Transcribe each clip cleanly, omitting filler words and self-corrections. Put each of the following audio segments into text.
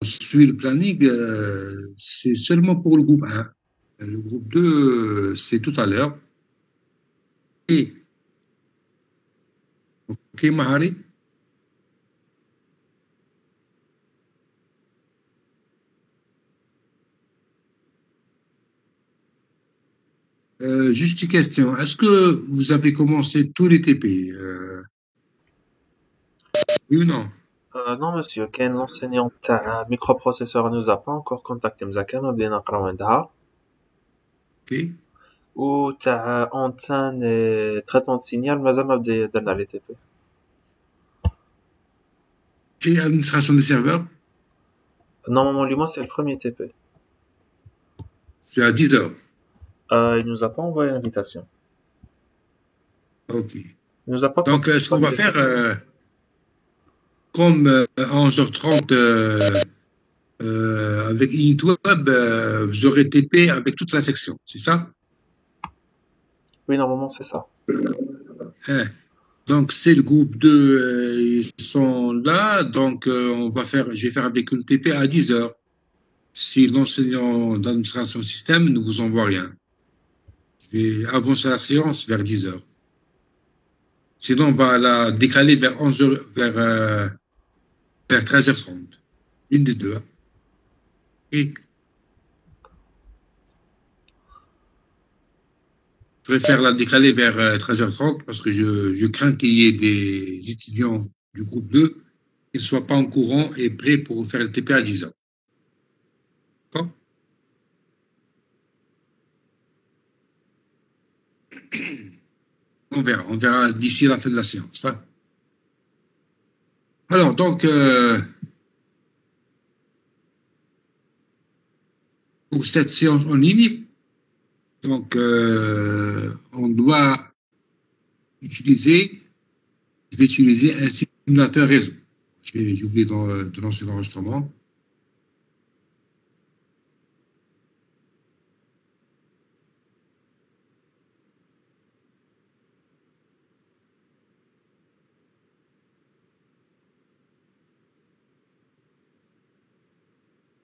suit le planning, c'est seulement pour le groupe 1. Le groupe 2, c'est tout à l'heure. Et, ok, Mahari? Juste une question. Est-ce que vous avez commencé tous les TP? Oui ou non? Non, monsieur, كاين l'enseignant تاع microprocesseur nous a pas encore contacté مزال ما بدينا نقراو عندها Ok. و تاع antenne et traitement de signal مازال ما درنا les TP. Et administration des serveurs, Normalement, lui, moi, c'est le premier TP. c'est à 10 heures. Il nous a pas envoyé l'invitation. Ok. Il nous a pas Donc, ce qu'on va contacté. faire, comme à 11h30 avec InitWeb, vous aurez TP avec toute la section, c'est ça? Oui, normalement, c'est ça. Hein. Donc, c'est le groupe 2, ils sont là. Donc, je vais faire avec eux le TP à 10 heures. Si l'enseignant d'administration système ne vous envoie rien, je vais avancer la séance vers 10 heures. Sinon, on va la décaler vers 11 heures, vers 13h30. Une des deux, hein. Et je préfère la décaler vers 13h30 parce que je crains qu'il y ait des étudiants du groupe 2 qui ne soient pas en courant et prêts pour faire le TP à 10 heures. D'accord. On verra d'ici la fin de la séance, hein. Alors, donc, pour cette séance en ligne, donc, on doit utiliser, je vais utiliser un simulateur réseau. J'ai oublié de lancer l'enregistrement.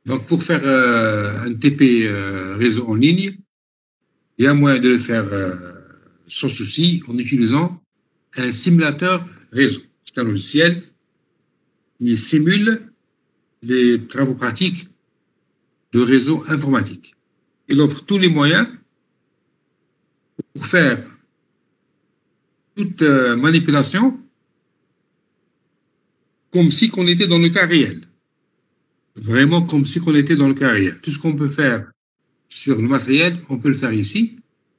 Donc, pour faire un TP réseau en ligne, il y a moyen de le faire sans souci en utilisant un simulateur réseau. C'est un logiciel qui simule les travaux pratiques de réseau informatique. Il offre tous les moyens pour faire toute manipulation comme si on était dans le cas réel. Vraiment comme si on était dans le cas réel. Tout ce qu'on peut faire sur le matériel, on peut le faire ici,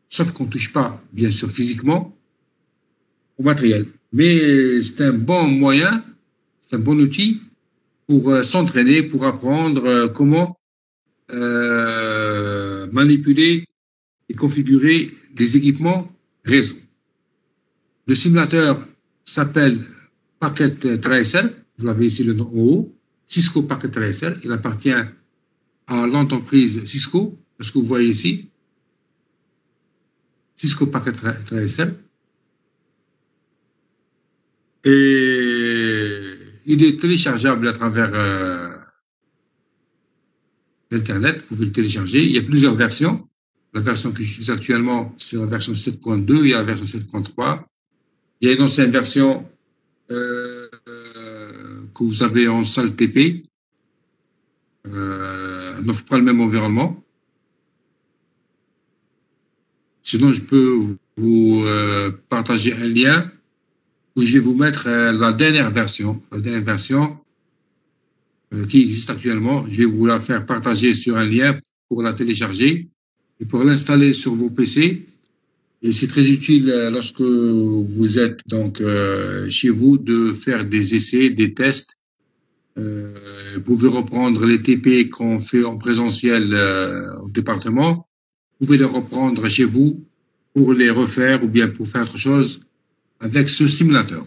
sauf qu'on ne touche pas, bien sûr, physiquement au matériel. Mais c'est un bon moyen, c'est un bon outil pour s'entraîner, pour apprendre comment manipuler et configurer les équipements réseau. Le simulateur s'appelle Packet Tracer, vous l'avez ici le nom en haut, Cisco Packet Tracer, il appartient à l'entreprise Cisco, ce que vous voyez ici, Cisco Packet Tracer, et il est téléchargeable à travers l'Internet, vous pouvez le télécharger, il y a plusieurs versions. La version que j'utilise actuellement, c'est la version 7.2, il y a la version 7.3, il y a une ancienne version que vous avez en salle TP, n'offre pas le même environnement. Sinon, je peux vous partager un lien où je vais vous mettre la dernière version qui existe actuellement. Je vais vous la faire partager sur un lien pour la télécharger et pour l'installer sur vos PC. Et c'est très utile lorsque vous êtes donc chez vous de faire des essais, des tests. Vous pouvez reprendre les TP qu'on fait en présentiel au département. Vous pouvez les reprendre chez vous pour les refaire ou bien pour faire autre chose avec ce simulateur.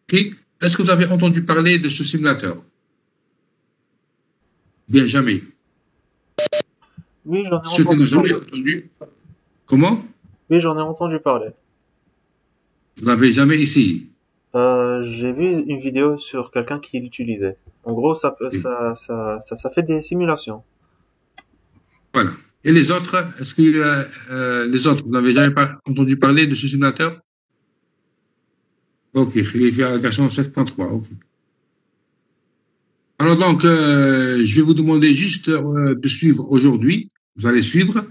Ok. Est-ce que vous avez entendu parler de ce simulateur? Bien, jamais. Oui, j'en ai Ceux qui entendu n'ont jamais parler. entendu, comment? Oui, j'en ai entendu parler. Vous n'avez jamais essayé. J'ai vu une vidéo sur quelqu'un qui l'utilisait. En gros, Et ça fait des simulations. voilà. Et les autres, est-ce que les autres, vous n'avez jamais entendu parler de ce simulateur? Ok, il est fait à la version 7.3. Ok. Alors donc, je vais vous demander juste de suivre aujourd'hui. Vous allez suivre.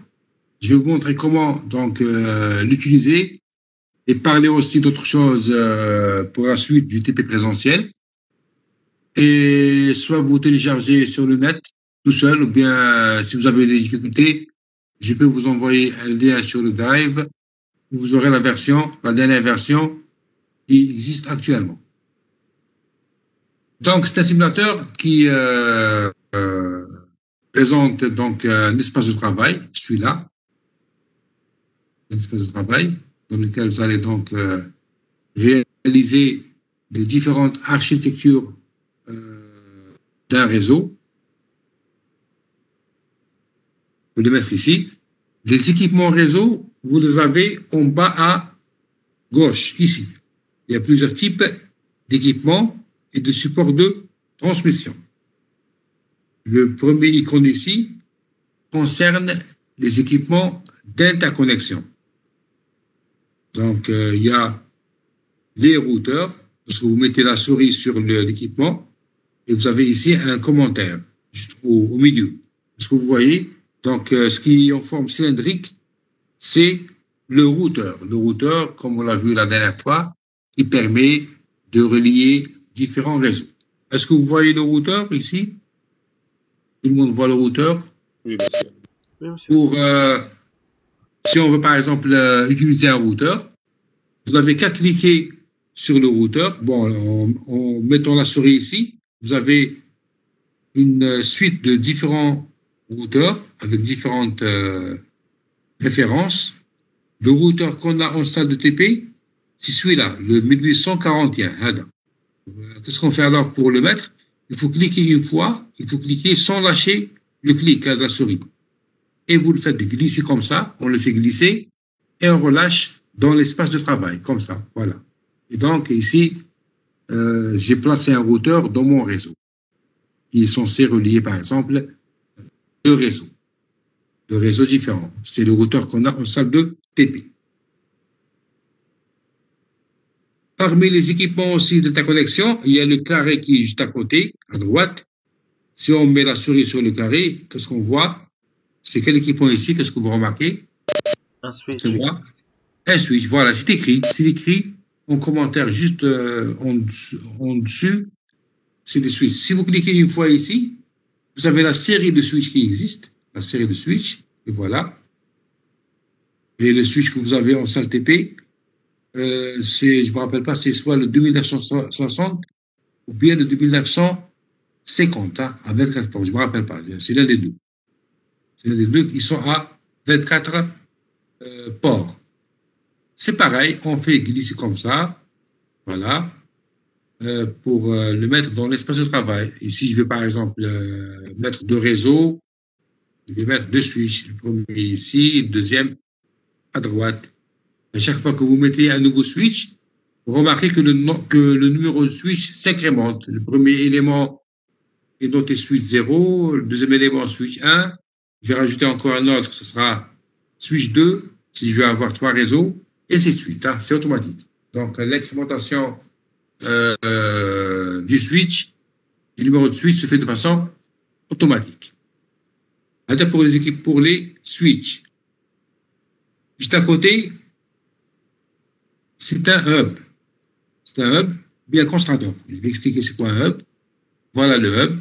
Je vais vous montrer comment donc l'utiliser et parler aussi d'autres choses pour la suite du TP présentiel. Et soit vous téléchargez sur le net tout seul, ou bien si vous avez des difficultés, je peux vous envoyer un lien sur le Drive où vous aurez la dernière version qui existe actuellement. Donc, c'est un simulateur qui présente donc un espace de travail, celui-là, un espace de travail dans lequel vous allez donc réaliser les différentes architectures d'un réseau. Je vais le mettre ici. Les équipements réseau, vous les avez en bas à gauche, ici. Il y a plusieurs types d'équipements et de supports de transmission. Le premier icône ici concerne les équipements d'interconnexion. Donc, il y a les routeurs, parce que vous mettez la souris sur l'équipement, et vous avez ici un commentaire, juste au milieu. Est-ce que vous voyez? Donc, ce qui est en forme cylindrique, c'est le routeur. Le routeur, comme on l'a vu la dernière fois, qui permet de relier différents réseaux. Est-ce que vous voyez le routeur ici? Tout le monde voit le routeur. Oui, monsieur. Oui, monsieur. Pour, si on veut par exemple utiliser un routeur, vous n'avez qu'à cliquer sur le routeur. Bon, en mettant la souris ici, vous avez une suite de différents routeurs avec différentes références. Le routeur qu'on a en salle de TP, c'est celui-là, le 1841. Qu'est-ce qu'on fait alors pour le mettre? Il faut cliquer une fois, il faut cliquer sans lâcher le clic de la souris. Et vous le faites glisser comme ça, on le fait glisser et on relâche dans l'espace de travail, comme ça, voilà. Et donc ici, j'ai placé un routeur dans mon réseau qui est censé relier par exemple deux réseaux différents. C'est le routeur qu'on a en salle de TP. Parmi les équipements aussi d'interconnexion, il y a le carré qui est juste à côté, à droite. Si on met la souris sur le carré, qu'est-ce qu'on voit? C'est quel équipement ici? Qu'est-ce que vous remarquez? Un C'est switch. moi. Un switch, voilà, c'est écrit. C'est écrit en commentaire juste en dessus. C'est des switches. Si vous cliquez une fois ici, vous avez la série de switches qui existe. La série de switches. Et voilà. Et le switch que vous avez en salle TP, je ne me rappelle pas, c'est soit le 2960 ou bien le 2950, hein, à 24 ports. Je ne me rappelle pas. C'est l'un des deux. C'est l'un des deux qui sont à 24 ports. C'est pareil, on fait glisser comme ça, voilà, pour le mettre dans l'espace de travail. Et si je veux par exemple mettre deux réseaux, je vais mettre deux switches. Le premier ici, le deuxième à droite. À chaque fois que vous mettez un nouveau switch, vous remarquez que le numéro de switch s'incrémente. Le premier élément est noté switch 0, le deuxième élément switch 1. Je vais rajouter encore un autre, ce sera switch 2, si je veux avoir trois réseaux, et ainsi de suite. Hein, c'est automatique. Donc, l'incrémentation du switch, du numéro de switch se fait de façon automatique. Pour les équipes, pour les switches. Juste à côté, c'est un hub. C'est un hub bien constructeur. Je vais expliquer c'est quoi un hub. Voilà le hub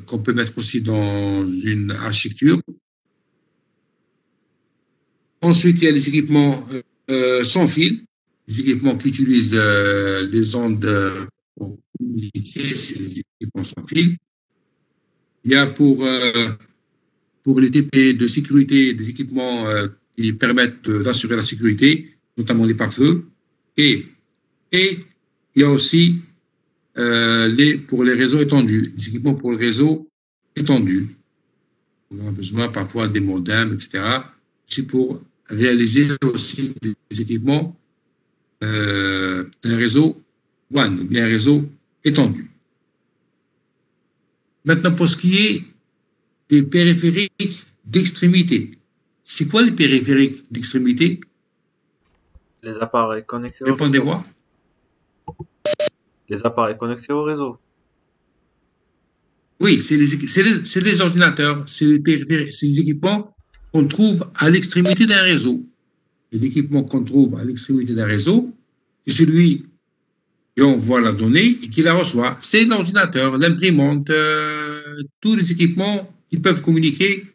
qu'on peut mettre aussi dans une architecture. Ensuite, il y a les équipements sans fil, les équipements qui utilisent les ondes pour communiquer, c'est les équipements sans fil. Il y a pour les TP de sécurité des équipements qui permettent d'assurer la sécurité, notamment les pare-feux. Et il y a aussi pour les réseaux étendus, les équipements pour le réseau étendu. On a besoin parfois des modems, etc. C'est pour réaliser aussi des équipements d'un réseau WAN, bien un réseau étendu. Maintenant, pour ce qui est des périphériques d'extrémité. C'est quoi les périphériques d'extrémité? Les appareils connectés au réseau. Répondez-moi. Les appareils connectés au réseau. Oui, c'est les ordinateurs, c'est les périphériques, c'est les équipements qu'on trouve à l'extrémité d'un réseau. Et l'équipement qu'on trouve à l'extrémité d'un réseau, c'est celui qui envoie la donnée et qui la reçoit. C'est l'ordinateur, l'imprimante, tous les équipements qui peuvent communiquer,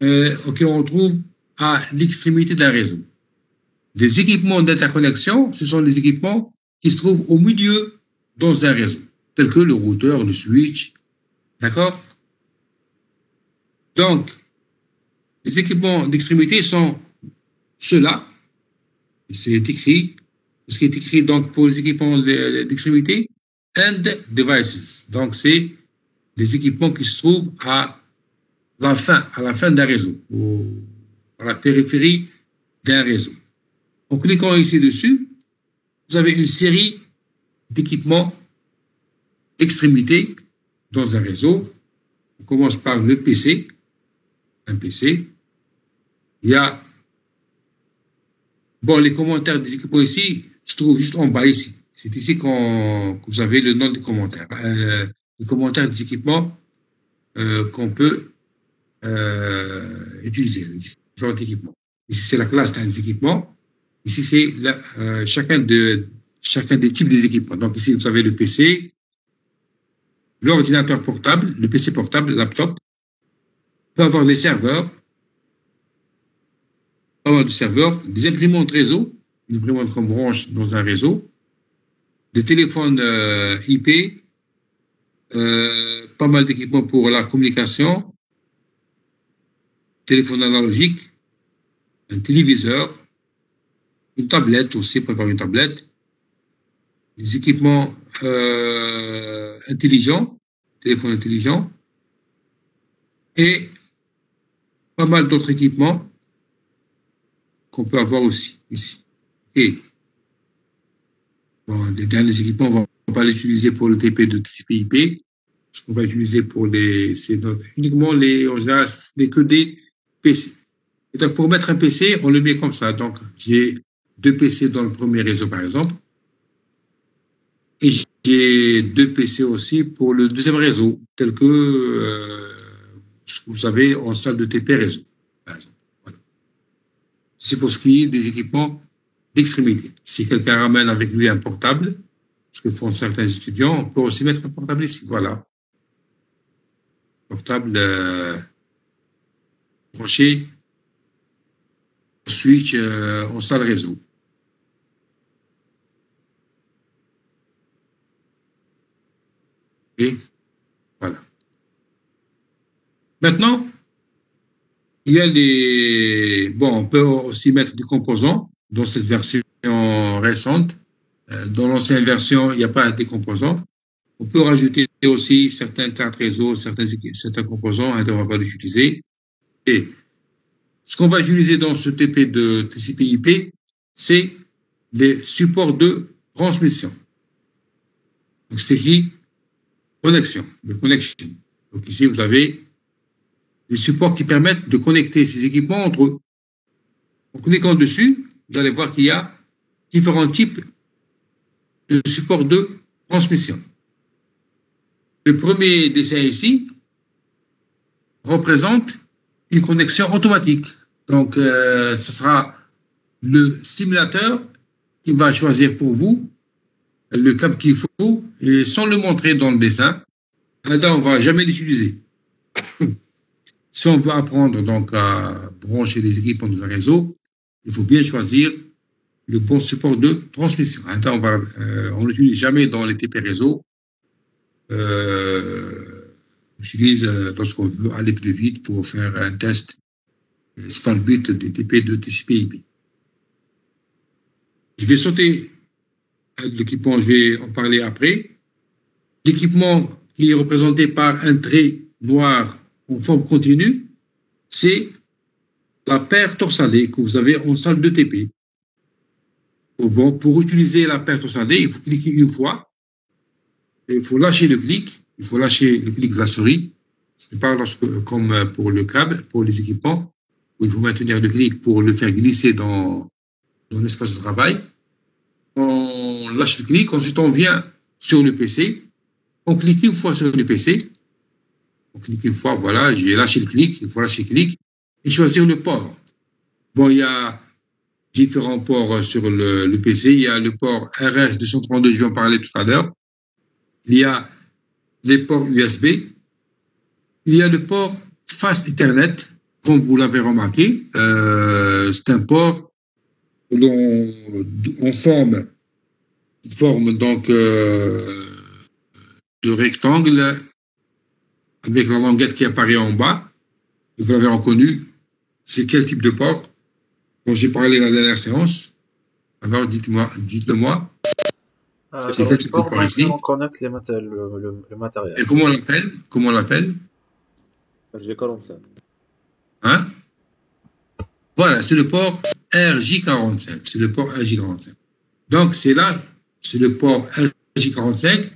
qu'on retrouve à l'extrémité d'un réseau. Les équipements d'interconnexion, ce sont les équipements qui se trouvent au milieu dans un réseau, tels que le routeur, le switch, d'accord? Donc, les équipements d'extrémité sont ceux-là. C'est écrit, ce qui est écrit donc pour les équipements d'extrémité, end devices. Donc, c'est les équipements qui se trouvent à la fin d'un réseau, à la périphérie d'un réseau. En cliquant ici dessus, vous avez une série d'équipements d'extrémité dans un réseau. On commence par le PC, un PC. Il y a, bon, les commentaires des équipements ici se trouvent juste en bas ici. C'est ici que vous avez le nom des commentaires. Les commentaires des équipements qu'on peut utiliser, les différents équipements. Ici, c'est la classe des équipements. Ici, c'est chacun des types des équipements. Donc ici, vous avez le PC, l'ordinateur portable, le PC portable, le laptop. On peut avoir des serveurs, on peut avoir des serveurs, des imprimantes réseau, une imprimante qu'on branche dans un réseau, des téléphones IP, pas mal d'équipements pour la communication, téléphone analogique, un téléviseur, une tablette aussi, pour avoir une tablette, des équipements intelligents, téléphone intelligent, et pas mal d'autres équipements qu'on peut avoir aussi ici. Et bon, les derniers équipements, on ne va pas l'utiliser pour le TP de TCP/IP. Ce qu'on va utiliser pour uniquement en général, ce n'est que des PC. Et donc, pour mettre un PC, on le met comme ça. Donc, j'ai 2 PC dans le premier réseau, par exemple. Et j'ai 2 PC aussi pour le deuxième réseau, tel que ce que vous avez en salle de TP réseau, par exemple. Voilà. C'est pour ce qui est des équipements d'extrémité. Si quelqu'un ramène avec lui un portable, ce que font certains étudiants, on peut aussi mettre un portable ici. Voilà. Portable branché, switch en salle réseau. Et voilà. Maintenant, il y a bon, on peut aussi mettre des composants dans cette version récente. Dans l'ancienne version, il n'y a pas des composants. On peut rajouter aussi certaines cartes réseau, certains composants, on va pas l'utiliser. Et ce qu'on va utiliser dans ce TP de TCP/IP, c'est les supports de transmission. Donc, c'est écrit connexion, le connection. Donc, ici, vous avez les supports qui permettent de connecter ces équipements entre eux. En cliquant dessus, vous allez voir qu'il y a différents types de supports de transmission. Le premier dessin ici représente une connexion automatique. Donc, ce sera le simulateur qui va choisir pour vous le câble qu'il faut et sans le montrer dans le dessin. Là, on ne va jamais l'utiliser. Si on veut apprendre donc à brancher les équipements dans un réseau, il faut bien choisir le bon support de transmission. On l'utilise jamais dans les TP réseaux. On l'utilise lorsqu'on veut aller plus vite pour faire un test. C'est pas le but des TP de TCP/IP. Je vais sauter l'équipement, je vais en parler après. L'équipement qui est représenté par un trait noir en forme continue, c'est la paire torsadée que vous avez en salle de TP. Bon, pour utiliser la paire torsadée, il faut cliquer une fois, il faut lâcher le clic, il faut lâcher le clic de la souris. Ce n'est pas comme pour le câble, pour les équipements, où il faut maintenir le clic pour le faire glisser dans l'espace de travail. On lâche le clic, ensuite on vient sur le PC, on clique une fois sur le PC, on clique une fois, voilà, j'ai lâché le clic, il faut lâcher le clic, et choisir le port. Bon, il y a différents ports sur le PC, il y a le port RS232, je vais en parler tout à l'heure, il y a les ports USB, il y a le port Fast Ethernet, comme vous l'avez remarqué, c'est un port où on forme donc de rectangle avec la languette qui apparaît en bas. Et vous l'avez reconnu, c'est quel type de port dont j'ai parlé la dernière séance. Alors dites-le moi. C'est quel type de port ici? On connecte le matériel. Et comment on l'appelle? RJ45. Hein? Voilà, c'est le port RJ45. C'est le port RJ45. Donc, c'est le port RJ45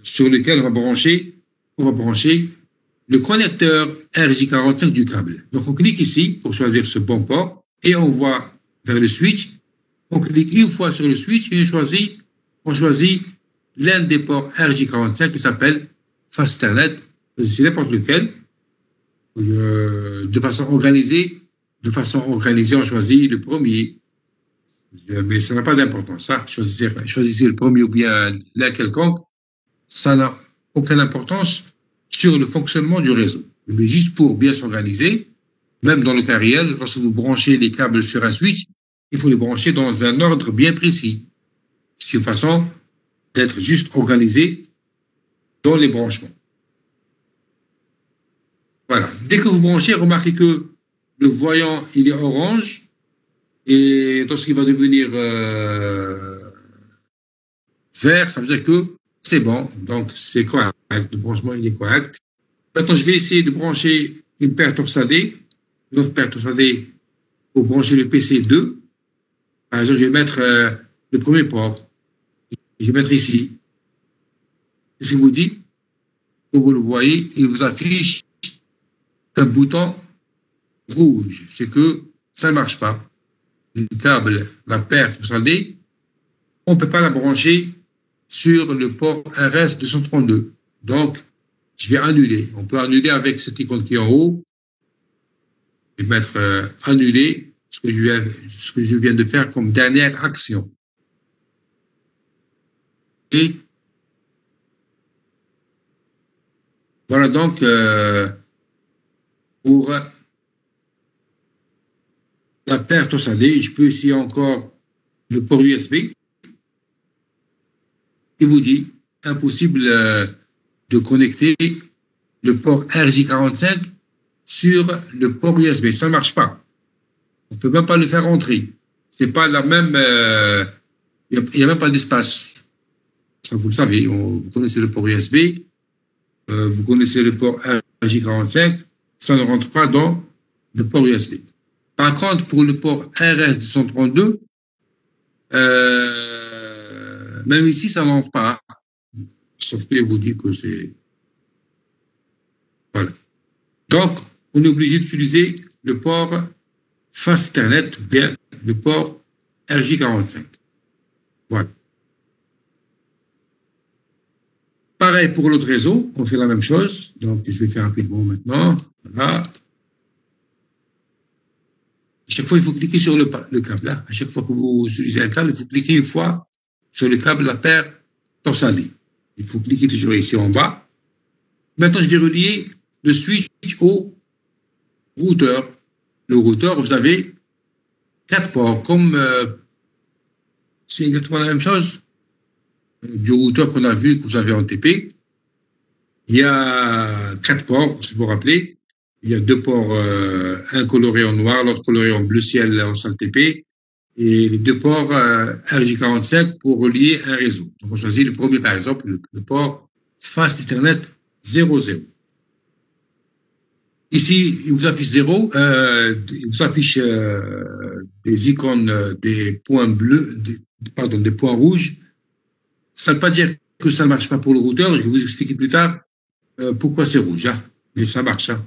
sur lequel on va brancher le connecteur RJ45 du câble. Donc, on clique ici pour choisir ce bon port et on va vers le switch. On clique une fois sur le switch et on choisit l'un des ports RJ45 qui s'appelle Fast Ethernet. C'est n'importe lequel. De façon organisée, on choisit le premier. Mais ça n'a pas d'importance. Ça, choisissez le premier ou bien l'un quelconque. Ça n'a aucune importance sur le fonctionnement du réseau. Mais juste pour bien s'organiser, même dans le cas réel, lorsque vous branchez les câbles sur un switch, il faut les brancher dans un ordre bien précis. C'est une façon d'être juste organisé dans les branchements. Voilà. Dès que vous branchez, remarquez que le voyant, il est orange. Et lorsqu'il va devenir vert, ça veut dire que c'est bon. Donc, c'est correct. Le branchement, il est correct. Maintenant, je vais essayer de brancher une paire torsadée. Une autre paire torsadée pour brancher le PC2. Par exemple, je vais mettre le premier port. Je vais mettre ici. Qu'est-ce qu'il vous dit? Comme vous le voyez, il vous affiche un bouton rouge. C'est que ça ne marche pas. Le câble, la paire torsadée, on ne peut pas la brancher sur le port RS232. Donc, je vais annuler. On peut annuler avec cette icône qui est en haut. Je vais mettre annuler ce que je viens de faire comme dernière action. Et voilà donc pour la paire torsadée, je peux ici encore le port USB. Il vous dit impossible de connecter le port RJ45 sur le port USB. Ça ne marche pas. On ne peut même pas le faire entrer. C'est pas la même. Il n'y a même pas d'espace. Ça, vous le savez. Vous connaissez le port USB. Vous connaissez le port RJ45. Ça ne rentre pas dans le port USB. Par contre, pour le port RS232, même ici, ça n'entre pas. Sauf que vous dit que c'est... Voilà. Donc, on est obligé d'utiliser le port Fast Ethernet ou bien le port RJ45. Voilà. Pareil pour l'autre réseau, on fait la même chose. Donc, je vais faire rapidement maintenant. Voilà. À chaque fois, il faut cliquer sur le câble. Là. À chaque fois que vous utilisez un câble, il faut cliquer une fois sur le câble, la paire torsadée. Il faut cliquer toujours ici en bas. Maintenant, je vais relier le switch au routeur. Le routeur, vous avez 4 ports. Comme c'est exactement la même chose du routeur qu'on a vu, que vous avez en TP. Il y a 4 ports, si vous vous rappelez. Il y a 2 ports, un coloré en noir, l'autre coloré en bleu ciel en salle TP. Et les 2 ports RJ45 pour relier un réseau. Donc, on choisit le premier, par exemple, le port Fast Ethernet 00. Ici, il vous affiche 0, il vous affiche des icônes, des points bleus, des points rouges. Ça ne veut pas dire que ça ne marche pas pour le routeur. Je vais vous expliquer plus tard pourquoi c'est rouge. Hein. Mais ça marche. Hein.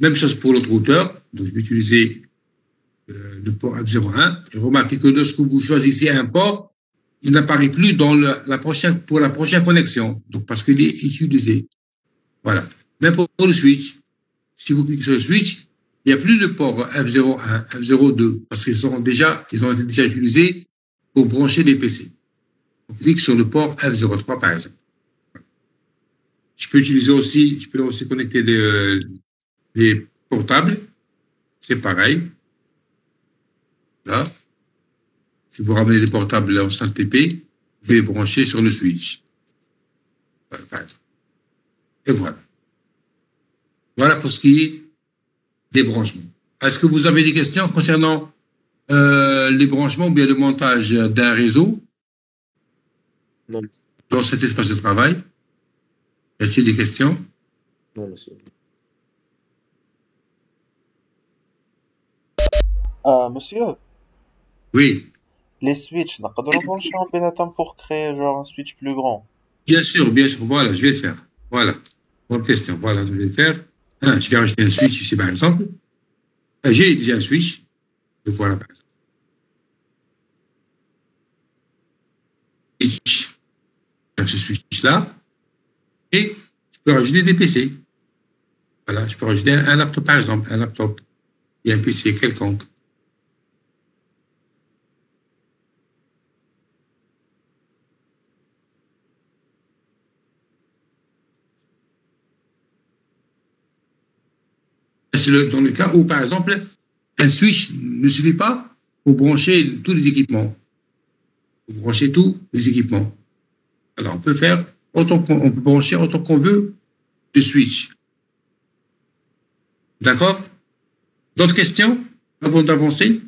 Même chose pour l'autre routeur. Donc, je vais utiliser le port F01. Et remarquez que lorsque vous choisissez un port, il n'apparaît plus dans pour la prochaine connexion. Donc, parce qu'il est utilisé. Voilà. Même pour le switch. Si vous cliquez sur le switch, il n'y a plus de port F01, F02, parce qu'ils ont été déjà utilisés pour brancher les PC. On clique sur le port F03, par exemple. Je peux aussi connecter les portables. C'est pareil. Là. Si vous ramenez les portables en salle TP, vous pouvez les brancher sur le switch. Voilà, par exemple. Et voilà. Voilà pour ce qui est des branchements. Est-ce que vous avez des questions concernant les branchements ou bien le montage d'un réseau Non, dans cet espace de travail? Y a-t-il des questions? non, monsieur. Monsieur, Oui, les switches, نقدروا نبrancher بيناتهم pour créer genre un switch plus grand. bien sûr, bien sûr. Voilà, je vais le faire. Voilà. Bonne question. Voilà, je vais le faire. Je vais rajouter un switch ici, par exemple. J'ai déjà un switch. Le voilà, par exemple. Switch. Ce switch-là. Et je peux rajouter des PC. Voilà, je peux rajouter un laptop, par exemple. Un laptop. Et un PC quelconque. C'est dans le cas où, par exemple, un switch ne suffit pas pour brancher tous les équipements. Pour brancher tous les équipements. Alors, on peut brancher autant qu'on veut de switch. D'accord? D'autres questions avant d'avancer?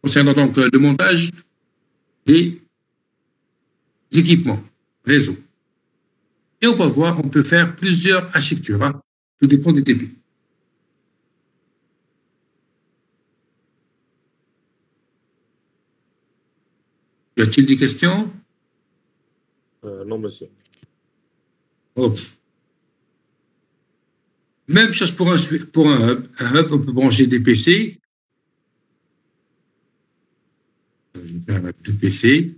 Concernant donc le montage des équipements réseau. Et on peut voir, on peut faire plusieurs architectures. Hein. Tout dépend des TP. Y a-t-il des questions? Non, monsieur. Ok. Même chose pour un hub. Un hub, on peut brancher des PC. Je vais faire avec 2 PC.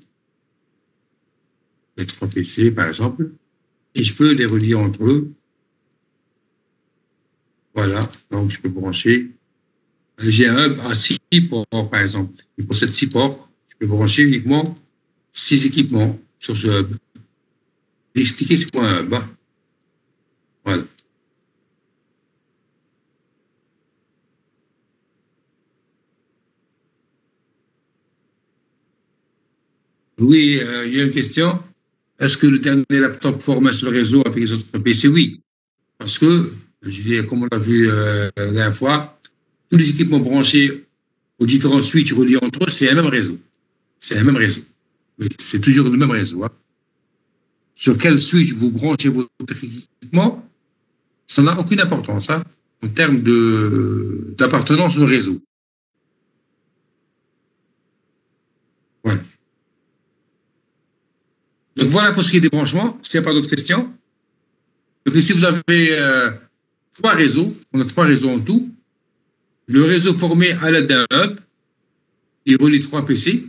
3 PC, par exemple. Et je peux les relier entre eux. Voilà. Donc, je peux brancher. J'ai un hub à 6 ports, par exemple. Et pour ces 6 ports, je peux brancher uniquement 6 équipements sur ce hub. Je vais expliquer c'est quoi un hub. Hein. Voilà. Oui, il y a une question. Est-ce que le dernier laptop formé sur le réseau avec les autres PC? Oui. Parce que, je dis, comme on l'a vu la dernière fois, tous les équipements branchés aux différents switches reliés entre eux, c'est un même réseau. C'est un même réseau. Oui, c'est toujours le même réseau. Hein. Sur quel switch vous branchez votre équipement, ça n'a aucune importance hein, en termes d'appartenance au réseau. Voilà. Donc voilà pour ce qui est des branchements. S'il n'y a pas d'autres questions. Donc ici, vous avez 3 réseaux. On a 3 réseaux en tout. Le réseau formé à l'aide d'un hub, il relie 3 PC,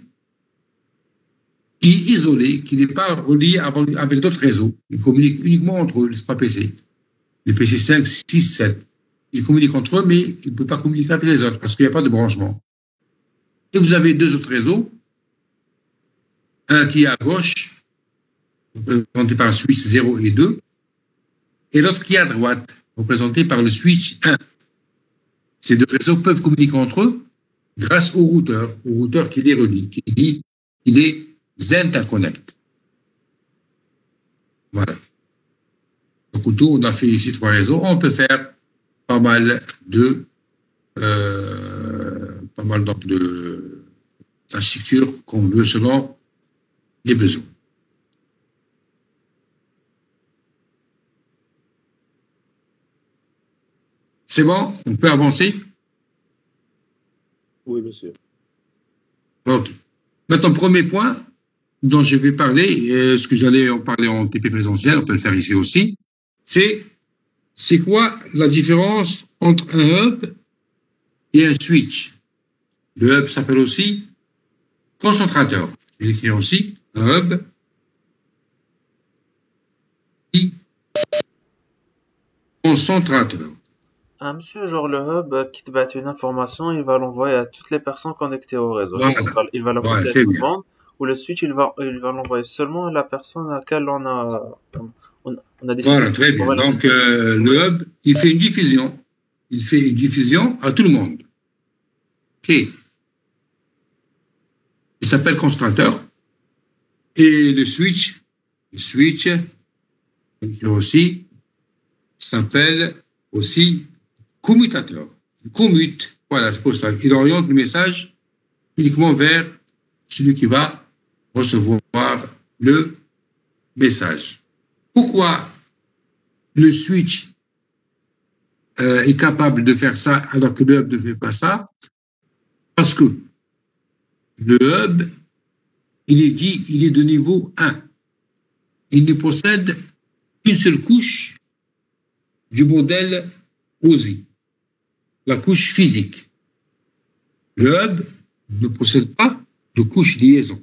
qui est isolé, qui n'est pas relié avec d'autres réseaux. Ils communiquent uniquement entre eux, les 3 PC. Les PC 5, 6, 7. Ils communiquent entre eux, mais ils ne peuvent pas communiquer avec les autres parce qu'il n'y a pas de branchement. Et vous avez 2 autres réseaux. Un qui est à gauche, représenté par le switch 0 et 2, et l'autre qui est à droite, représenté par le switch 1. Ces 2 réseaux peuvent communiquer entre eux grâce au routeur qui les relie, qui les interconnecte. Voilà. Donc, autour, on a fait ici 3 réseaux. On peut faire pas mal d'architectures qu'on veut selon les besoins. C'est bon? On peut avancer? Oui, monsieur. Ok. Maintenant, premier point, dont je vais parler, ce que j'allais en parler en TP présentiel, on peut le faire ici aussi, c'est quoi la différence entre un hub et un switch? Le hub s'appelle aussi concentrateur. Je vais écrire aussi un hub et concentrateur. Ah, monsieur, genre le hub qui te bat une information, il va l'envoyer à toutes les personnes connectées au réseau. Voilà, Il va la voilà, copier à c'est tout le bien. monde. Ou le switch, il va l'envoyer seulement à la personne à laquelle on a décidé Voilà, très bien. d'envoyer Donc, l'information. le hub, il fait une diffusion. Il fait une diffusion à tout le monde. OK. Il s'appelle concentrateur. Et le switch, il aussi, s'appelle aussi commutateur. Il commute. Voilà, c'est pour ça. Il oriente le message uniquement vers celui qui va recevoir le message. Pourquoi le switch est capable de faire ça alors que le hub ne fait pas ça? Parce que le hub, il est de niveau 1. Il ne possède qu'une seule couche du modèle OSI, la couche physique. Le hub ne possède pas de couche liaison.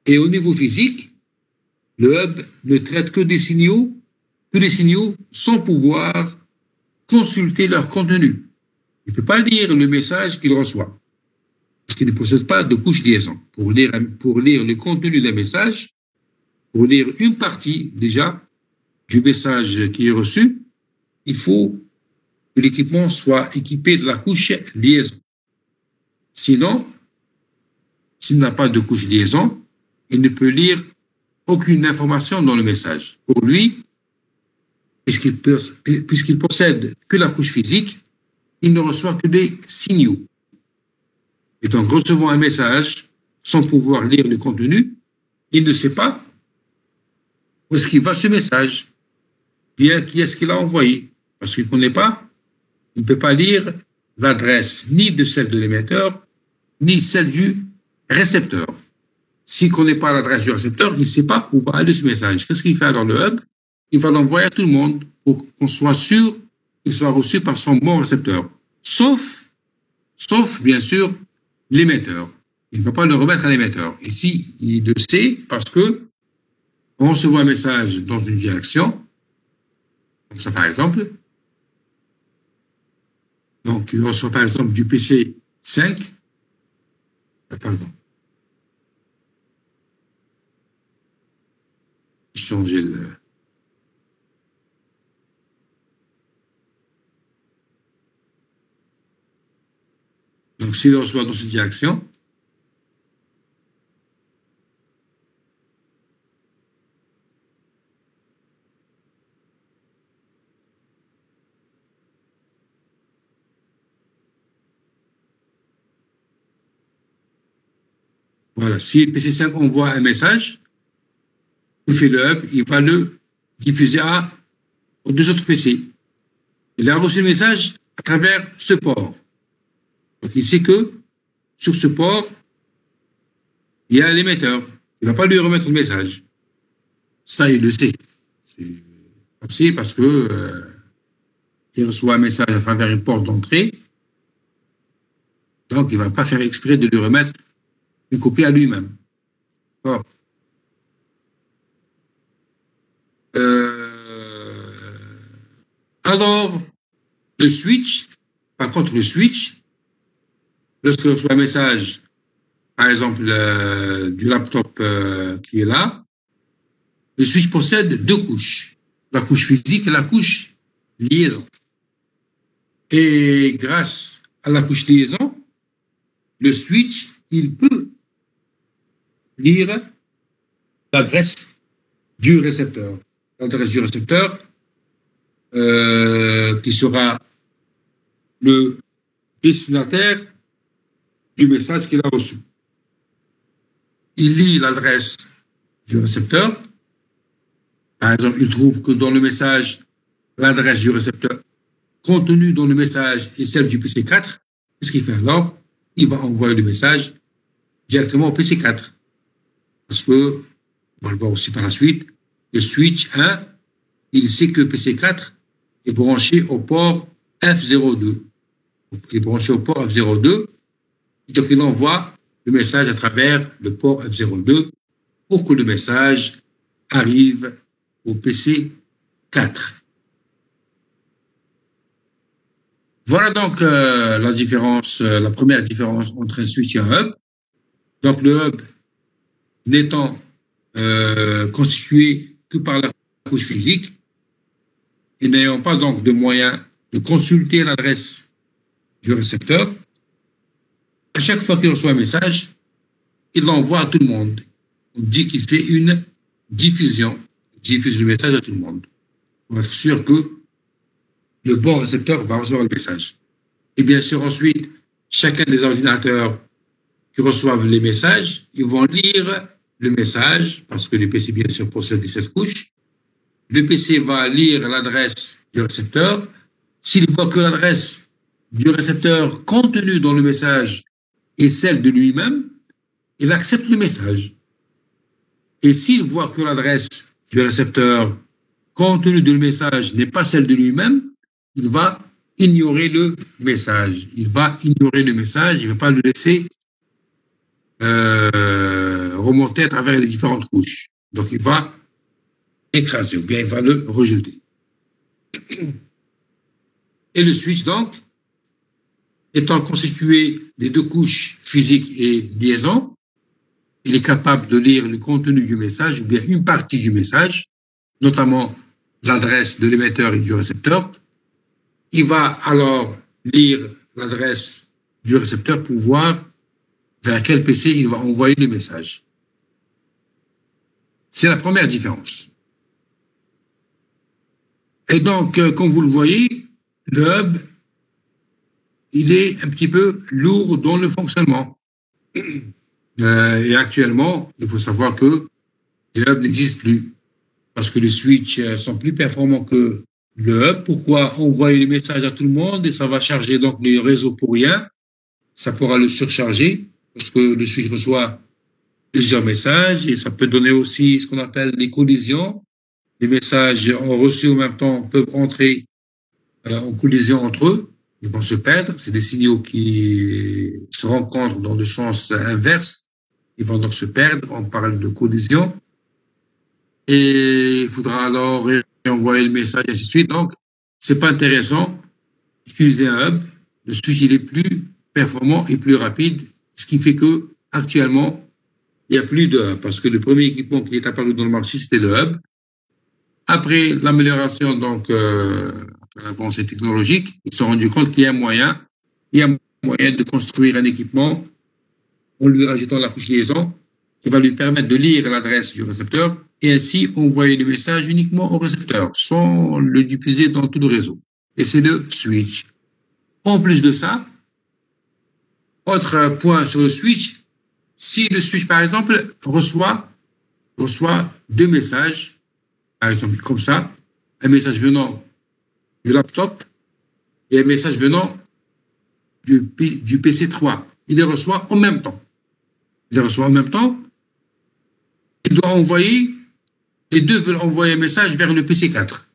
Et au niveau physique, le hub ne traite que des signaux sans pouvoir consulter leur contenu. Il ne peut pas lire le message qu'il reçoit, parce qu'il ne possède pas de couche liaison. Pour lire le contenu d'un message, pour lire une partie déjà du message qui est reçu, il faut que l'équipement soit équipé de la couche liaison. Sinon, s'il n'a pas de couche liaison, il ne peut lire aucune information dans le message. Pour lui, puisqu'il possède que la couche physique, il ne reçoit que des signaux. Et donc, recevant un message sans pouvoir lire le contenu, il ne sait pas où est-ce qu'il va ce message, bien qui est-ce qu'il a envoyé, parce qu'il ne connaît pas, il ne peut pas lire l'adresse ni de celle de l'émetteur, ni celle du récepteur. S'il ne connaît pas l'adresse du récepteur, il ne sait pas où va aller ce message. Qu'est-ce qu'il fait alors le hub? Il va l'envoyer à tout le monde pour qu'on soit sûr qu'il soit reçu par son bon récepteur. Sauf bien sûr, l'émetteur. Il ne va pas le remettre à l'émetteur. Ici, il le sait parce que on recevait un message dans une direction, comme ça par exemple. Donc, il reçoit par exemple du PC 5. Pardon. Changer le. Donc, s'il reçoit dans cette direction, voilà, si le PC5 envoie un message, il fait le hub, il va le diffuser aux deux autres PC. Il a reçu le message à travers ce port. Donc, il sait que sur ce port, il y a l'émetteur. Il ne va pas lui remettre le message. Ça, il le sait. C'est facile parce que il reçoit un message à travers une porte d'entrée. Donc, il ne va pas faire exprès de lui remettre une copie à lui-même. Bon. Alors, le switch, par contre, le switch, lorsqu'il reçoit un message, par exemple, du laptop qui est là, le switch possède deux couches, la couche physique et la couche liaison. Et grâce à la couche liaison, le switch, il peut lire l'adresse du récepteur. L'adresse du récepteur qui sera le destinataire du message qu'il a reçu. Il lit l'adresse du récepteur. Par exemple, il trouve que dans le message, l'adresse du récepteur contenue dans le message est celle du PC4. Qu'est-ce qu'il fait alors? Il va envoyer le message directement au PC4. Parce que, on va le voir aussi par la suite, le switch 1, il sait que PC4 est branché au port F02. Il est branché au port F02, donc il envoie le message à travers le port F02 pour que le message arrive au PC4. Voilà donc la différence, la première différence entre un switch et un hub. Donc le hub n'étant constitué que par la couche physique et n'ayant pas donc de moyen de consulter l'adresse du récepteur, à chaque fois qu'il reçoit un message, il l'envoie à tout le monde. On dit qu'il fait une diffusion, il diffuse le message à tout le monde, pour être sûr que le bon récepteur va recevoir le message. Et bien sûr, ensuite, chacun des ordinateurs qui reçoivent les messages, ils vont lire le message, parce que le PC, bien sûr, possède 17 couches. Le PC va lire l'adresse du récepteur. S'il voit que l'adresse du récepteur contenue dans le message est celle de lui-même, il accepte le message. Et s'il voit que l'adresse du récepteur contenue dans le message n'est pas celle de lui-même, il va ignorer le message. Il va ignorer le message, il ne va pas le laisser remonter à travers les différentes couches. Donc il va écraser ou bien il va le rejeter. Et le switch, donc, étant constitué des deux couches physiques et liaison, il est capable de lire le contenu du message ou bien une partie du message, notamment l'adresse de l'émetteur et du récepteur. Il va alors lire l'adresse du récepteur pour voir vers quel PC il va envoyer le message. C'est la première différence. Et donc, comme vous le voyez, le hub, il est un petit peu lourd dans le fonctionnement. Et actuellement, il faut savoir que les hubs n'existent plus parce que les switches sont plus performants que le hub. Pourquoi envoyer les messages à tout le monde et ça va charger donc les réseaux pour rien? Ça pourra le surcharger parce que le switch reçoit plusieurs messages et ça peut donner aussi ce qu'on appelle des collisions. Les messages reçus en même temps peuvent entrer en collision entre eux. Ils vont se perdre. C'est des signaux qui se rencontrent dans le sens inverse. Ils vont donc se perdre. On parle de collision. Et il faudra alors envoyer le message, et ainsi de suite. Donc, c'est pas intéressant d'utiliser un hub. Le switch, il est plus performant et plus rapide, ce qui fait que actuellement, il n'y a plus de hub, parce que le premier équipement qui est apparu dans le marché, c'était le hub. Après l'amélioration, donc, après l'avancée technologique, ils se sont rendus compte qu'il y a moyen de construire un équipement en lui rajoutant la couche liaison qui va lui permettre de lire l'adresse du récepteur et ainsi envoyer le message uniquement au récepteur sans le diffuser dans tout le réseau. Et c'est le switch. En plus de ça, autre point sur le switch, si le switch, par exemple, reçoit deux messages, par exemple comme ça, un message venant du laptop et un message venant du PC3. Il les reçoit en même temps. Il doit envoyer, les deux veulent envoyer un message vers le PC4.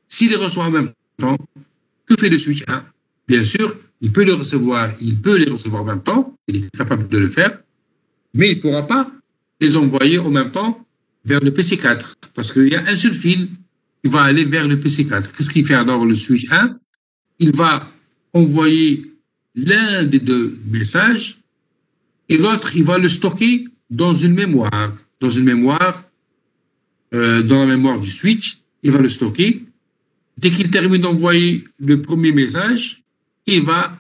S'il les reçoit en même temps, que fait le switch 1? Bien sûr, il peut les recevoir en même temps, il est capable de le faire, mais il ne pourra pas les envoyer en même temps vers le PC4, parce qu'il y a un seul fil qui va aller vers le PC4. Qu'est-ce qu'il fait alors le switch 1? Il va envoyer l'un des deux messages et l'autre, il va le stocker dans une mémoire. Dans la mémoire du switch, il va le stocker. Dès qu'il termine d'envoyer le premier message, il va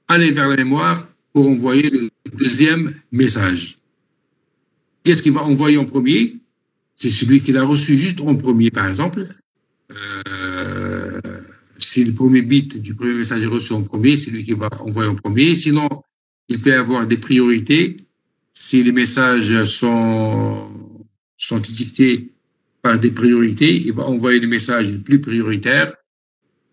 aller vers la mémoire pour envoyer le deuxième message. Qu'est-ce qu'il va envoyer en premier? C'est celui qu'il a reçu juste en premier, par exemple. Si le premier bit du premier message est reçu en premier, c'est lui qui va envoyer en premier. Sinon, il peut y avoir des priorités. Si les messages sont étiquetés par des priorités, il va envoyer le message le plus prioritaire.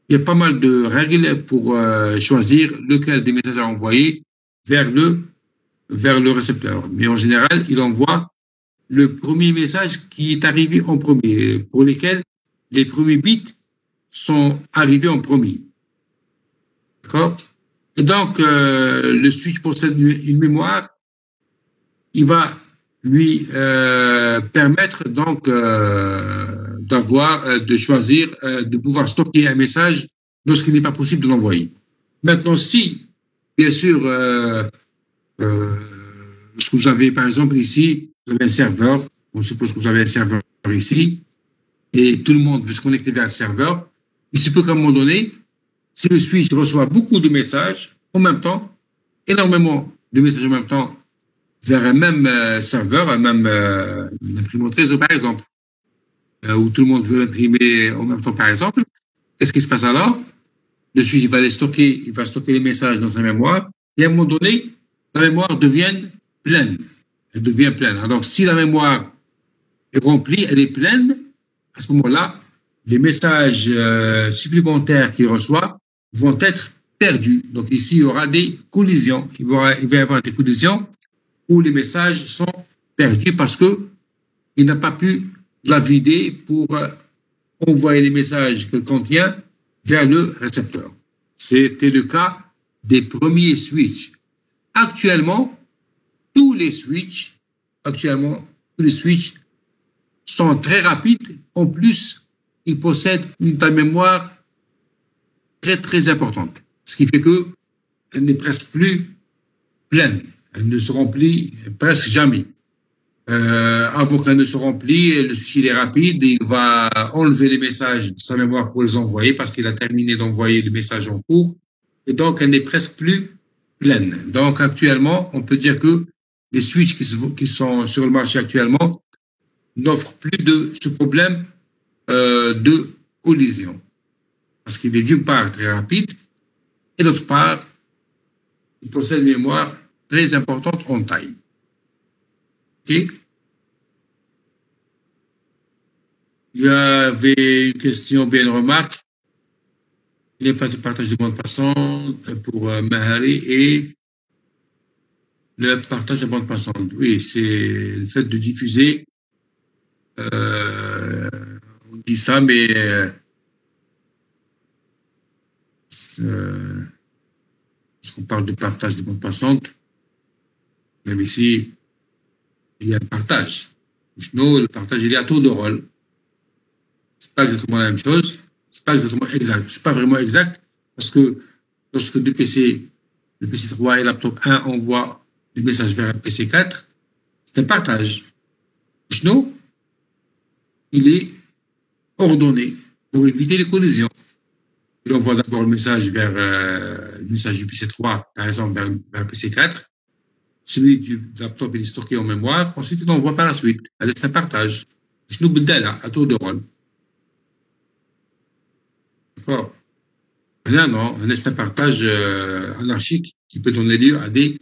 Il y a pas mal de règles pour choisir lequel des messages à envoyer vers le vers le récepteur. Mais en général, il envoie le premier message qui est arrivé en premier, pour lesquels les premiers bits sont arrivés en premier. D'accord? Et donc, le switch possède une mémoire. Il va lui permettre donc de choisir, de pouvoir stocker un message lorsqu'il n'est pas possible de l'envoyer. Maintenant, si, bien sûr, lorsque vous avez, par exemple, ici, vous avez un serveur, on suppose que vous avez un serveur ici, et tout le monde veut se connecter vers le serveur, il se peut qu'à un moment donné, si le switch reçoit beaucoup de messages en même temps, énormément de messages en même temps, vers un même serveur, une imprimante réseau, par exemple, où tout le monde veut imprimer en même temps, par exemple, qu'est-ce qui se passe alors? Le switch il va stocker les messages dans sa mémoire, et à un moment donné, la mémoire devient pleine. Elle devient pleine. Alors, si la mémoire est remplie, elle est pleine, à ce moment-là, les messages supplémentaires qu'il reçoit vont être perdus. Donc ici, il y aura des collisions. Il va y avoir des collisions où les messages sont perdus parce qu'il n'a pas pu la vider pour envoyer les messages qu'elle contient vers le récepteur. C'était le cas des premiers switches. Actuellement, tous les switches sont très rapides. En plus, ils possèdent une taille mémoire très, très importante. Ce qui fait qu'elle n'est presque plus pleine. Elle ne se remplit presque jamais. Avant qu'elle ne se remplisse, le switch est rapide, il va enlever les messages de sa mémoire pour les envoyer parce qu'il a terminé d'envoyer les messages en cours. Et donc, elle n'est presque plus pleine. Donc, actuellement, on peut dire que les switches qui sont sur le marché actuellement n'offrent plus de ce problème de collision. Parce qu'il est d'une part très rapide et d'autre part, il possède une mémoire très importante en taille. Okay. Il y avait une question, bien une remarque. Il n'y a pas de partage de bande passante pour Mahari et le partage de bande passante. Oui, c'est le fait de diffuser. On dit ça, mais lorsqu'on parle de partage de bande passante, même ici, il y a un partage. Sinon, le partage, il est à tour de rôle. C'est pas exactement la même chose. C'est pas exactement exact. C'est pas vraiment exact parce que lorsque deux PC, le PC3 et le laptop 1 envoient des messages vers le PC4, c'est un partage. Sinon, il est ordonné pour éviter les collisions. Il envoie d'abord le message vers le message du PC3, par exemple, vers le PC4. Celui du laptop est stocké en mémoire. Ensuite, il envoie par la suite. C'est un partage. Sinon, à tour de rôle. D'accord. Là, non, c'est un partage anarchique qui peut donner lieu à des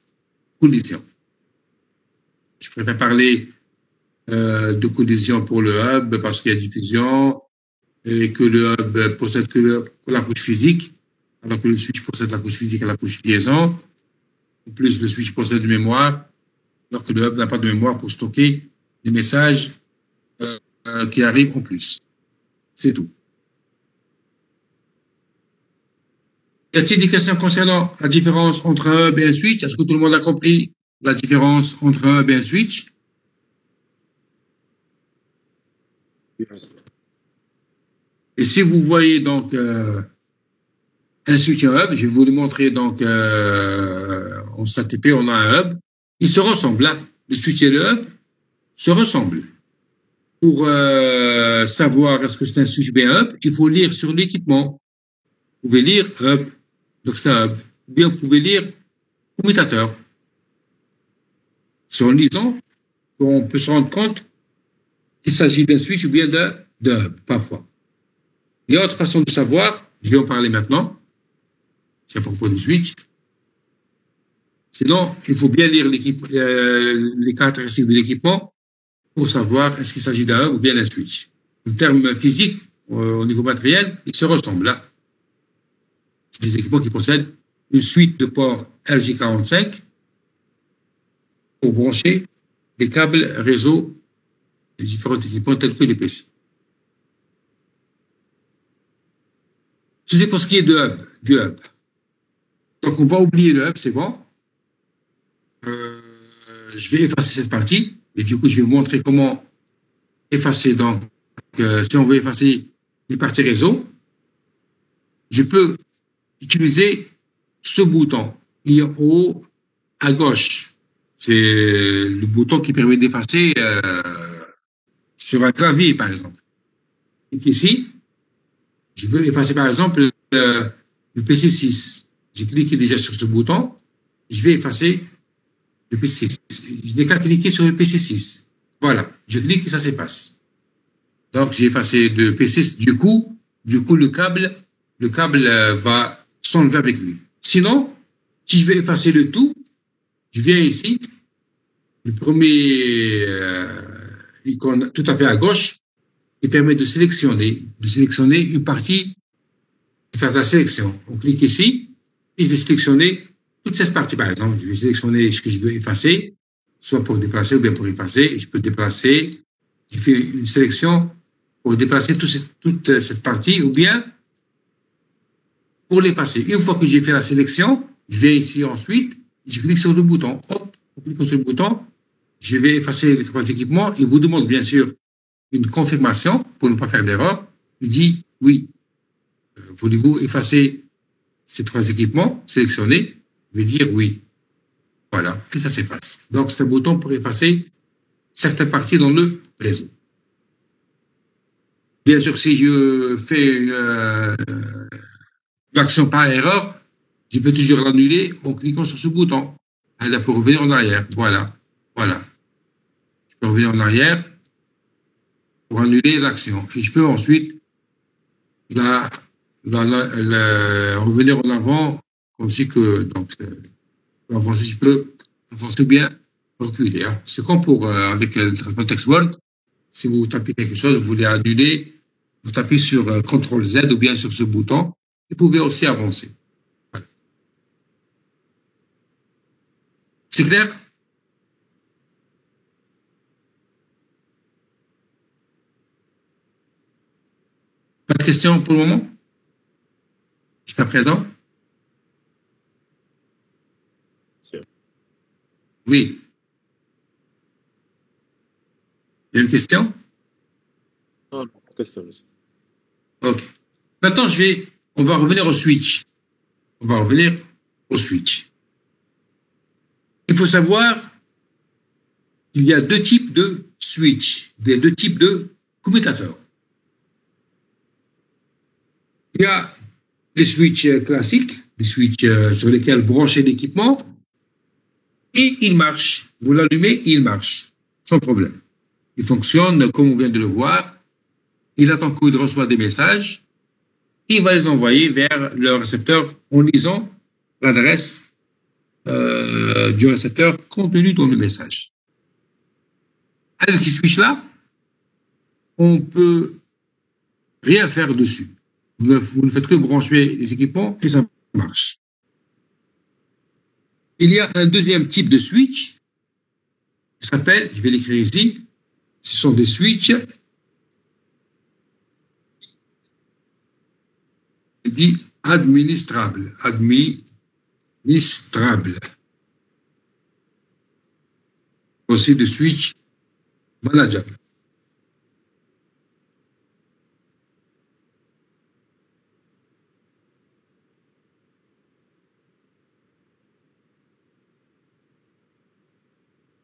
collisions. Je préfère parler de collision pour le hub parce qu'il y a diffusion et que le hub possède que la couche physique, alors que le switch possède la couche physique et la couche liaison. En plus, le switch possède une mémoire, alors que le hub n'a pas de mémoire pour stocker les messages qui arrivent en plus. C'est tout. Y a-t-il des questions concernant la différence entre un hub et un switch? Est-ce que tout le monde a compris la différence entre un hub et un switch? Et si vous voyez donc un switch et un hub, je vais vous le montrer donc en SATP, on a un hub. Ils se ressemblent là. Le switch et le hub se ressemblent. Pour savoir est-ce que c'est un switch ou bien un hub, il faut lire sur l'équipement. Vous pouvez lire hub, donc c'est un hub. Ou bien vous pouvez lire commutateur. C'est en lisant qu'on peut se rendre compte qu'il s'agit d'un switch ou bien d'un hub, parfois. Il y a autre façon de savoir, je vais en parler maintenant, c'est à propos du switch. Sinon, il faut bien lire les caractéristiques de l'équipement pour savoir est-ce qu'il s'agit d'un hub ou bien d'un switch. En termes physiques, au niveau matériel, ils se ressemblent là. C'est des équipements qui possèdent une suite de ports RJ45 pour brancher les câbles réseau des différents équipements tels que les PC. C'est pour ce qui est du hub. Donc, on va oublier le hub, c'est bon. Je vais effacer cette partie et du coup, je vais vous montrer comment effacer. Donc, si on veut effacer les parties réseau, je peux utiliser ce bouton qui est en haut à gauche. C'est le bouton qui permet d'effacer sur un clavier, par exemple. Donc ici, je veux effacer, par exemple, le PC6. J'ai cliqué déjà sur ce bouton. Je vais effacer le PC6. Je n'ai qu'à cliquer sur le PC6. Voilà. Je clique et ça s'efface. Donc, j'ai effacé le PC6. Du coup, le câble va s'enlever avec lui. Sinon, si je veux effacer le tout, je viens ici, le premier icône tout à fait à gauche, il permet de sélectionner une partie, de faire de la sélection. On clique ici et je vais sélectionner toute cette partie, par exemple. Je vais sélectionner ce que je veux effacer, soit pour déplacer ou bien pour effacer. Je peux déplacer. Je fais une sélection pour déplacer toute cette partie ou bien pour l'effacer. Une fois que j'ai fait la sélection, je viens ici ensuite, je clique sur le bouton. Hop, on clique sur le bouton. Je vais effacer les trois équipements. Il vous demande bien sûr une confirmation pour ne pas faire d'erreur. Je dis oui. Voulez-vous effacer ces trois équipements sélectionnés? Je vais dire oui. Voilà, et ça s'efface. Donc, c'est un bouton pour effacer certaines parties dans le réseau. Bien sûr, si je fais l'action par erreur, je peux toujours l'annuler en cliquant sur ce bouton. Là, pour revenir en arrière. Voilà. Voilà. Je peux revenir en arrière pour annuler l'action. Et je peux ensuite revenir en avant, comme si que, donc, avancer, je peux avancer bien, reculer. Hein. C'est comme pour, avec le traitement Text Word, si vous tapez quelque chose, vous voulez annuler, vous tapez sur CTRL Z ou bien sur ce bouton, vous pouvez aussi avancer. Voilà. C'est clair? Pas de questions pour le moment? Jusqu'à présent? Oui. Il y a une question? Non, non, question. Ok. Maintenant, on va revenir au switch. On va revenir au switch. Il faut savoir qu'il y a deux types de switch, il y a deux types de commutateurs. Il y a les switches classiques, les switches sur lesquels brancher l'équipement, et il marche. Vous l'allumez et il marche, sans problème. Il fonctionne comme on vient de le voir. Il attend qu'il reçoit des messages. Il va les envoyer vers le récepteur en lisant l'adresse du récepteur contenue dans le message. Avec ce switch-là, on peut rien faire dessus. Vous ne faites que brancher les équipements et ça marche. Il y a un deuxième type de switch qui s'appelle, je vais l'écrire ici, ce sont des switches dits administrables. Aussi des switches manageables.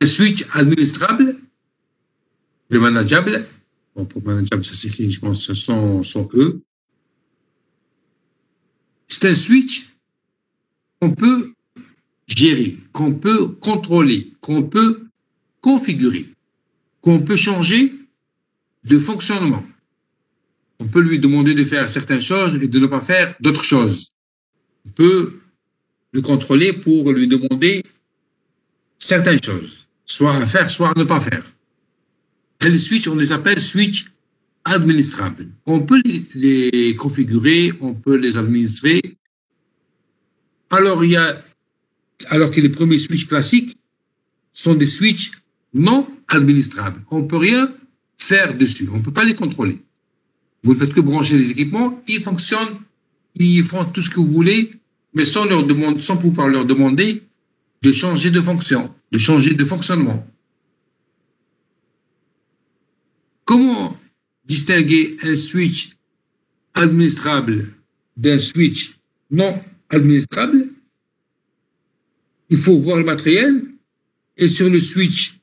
Les switches administrables, les manageables, bon, pour manageable, ça s'écrit, je pense, ce sont eux. C'est un switch qu'on peut gérer, qu'on peut contrôler, qu'on peut configurer, qu'on peut changer de fonctionnement. On peut lui demander de faire certaines choses et de ne pas faire d'autres choses. On peut le contrôler pour lui demander certaines choses, soit à faire, soit à ne pas faire. Et les switches, on les appelle switches administrables. On peut les configurer, on peut les administrer. Alors que les premiers switches classiques, sont des switches non administrables. On ne peut rien faire dessus. On ne peut pas les contrôler. Vous ne faites que brancher les équipements, ils fonctionnent, ils font tout ce que vous voulez, mais sans pouvoir leur demander de changer de fonction, de changer de fonctionnement. Comment distinguer un switch administrable d'un switch non administrable? Il faut voir le matériel, et sur le switch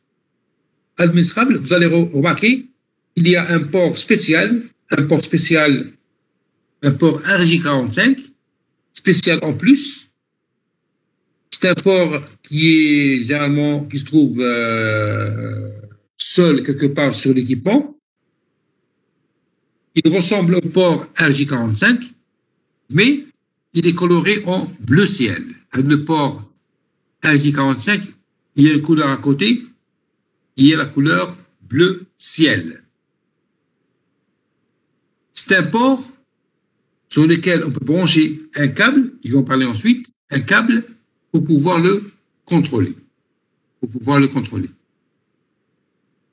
administrable, vous allez remarquer qu'il y a un port spécial, un port RJ45, spécial en plus. C'est un port qui se trouve seul quelque part sur l'équipement. Il ressemble au port RJ45, mais il est coloré en bleu ciel. Le port RJ45, il y a une couleur à côté, qui est la couleur bleu ciel. C'est un port sur lequel on peut brancher un câble, je vais en parler ensuite, un câble pour pouvoir le contrôler.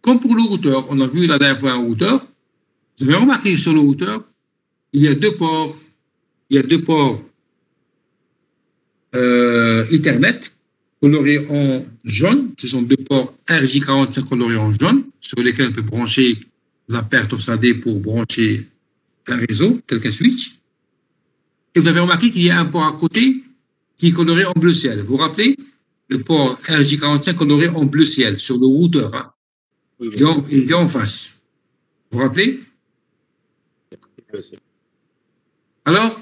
Comme pour le routeur, on a vu la dernière fois un routeur, vous avez remarqué que sur le routeur, il y a deux ports. Ethernet colorés en jaune. Ce sont deux ports RJ45 colorés en jaune, sur lesquels on peut brancher la paire torsadée pour brancher un réseau, tel qu'un switch. Et vous avez remarqué qu'il y a un port à côté qui est coloré en bleu ciel. Vous vous rappelez? Le port RJ45 coloré en bleu ciel sur le routeur. Hein? Oui, il est en face. Vous vous rappelez? Alors,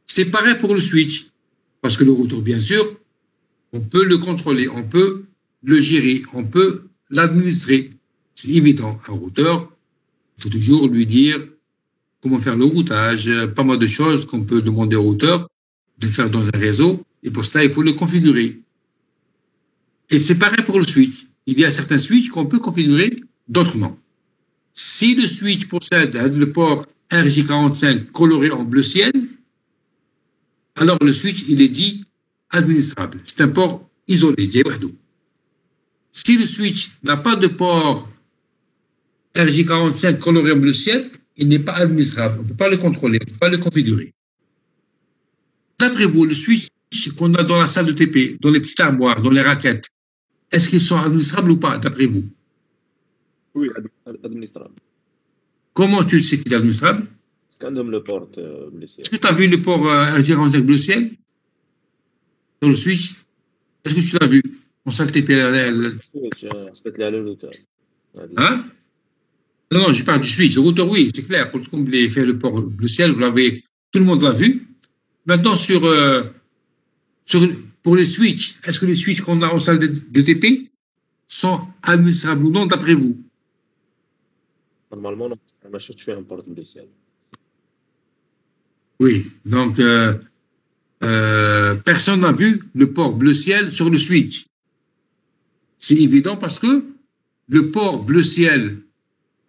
c'est pareil pour le switch. Parce que le routeur, bien sûr, on peut le contrôler, on peut le gérer, on peut l'administrer. C'est évident. Un routeur, il faut toujours lui dire comment faire le routage, pas mal de choses qu'on peut demander au routeur de faire dans un réseau. Et pour cela, il faut le configurer. Et c'est pareil pour le switch. Il y a certains switches qu'on peut configurer, d'autres non. Si le switch possède le port RJ45 coloré en bleu ciel, alors le switch, il est dit administrable. C'est un port isolé. Si le switch n'a pas de port RJ45 coloré en bleu ciel, il n'est pas administrable. On ne peut pas le contrôler, on ne peut pas le configurer. D'après vous, le switch qu'on a dans la salle de TP, dans les petites armoires, dans les raquettes, est-ce qu'ils sont administrables ou pas, d'après vous? Oui, administrable. Comment tu sais qu'il est administrable? Parce qu'on le porte bleu ciel. Est-ce que tu as vu le port RJ45 bleu ciel sur le switch? Est-ce que tu l'as vu? On salle TP. Hein? Non, je parle du switch. Le routeur, oui, c'est clair. Pour faire le port bleu ciel, tout le monde l'a vu. Maintenant, pour les switches, est-ce que les switches qu'on a en salle de TP sont administrables ou non, d'après vous? Normalement, non. Tu fais un port bleu ciel. Oui, donc personne n'a vu le port bleu ciel sur le switch. C'est évident parce que le port bleu ciel,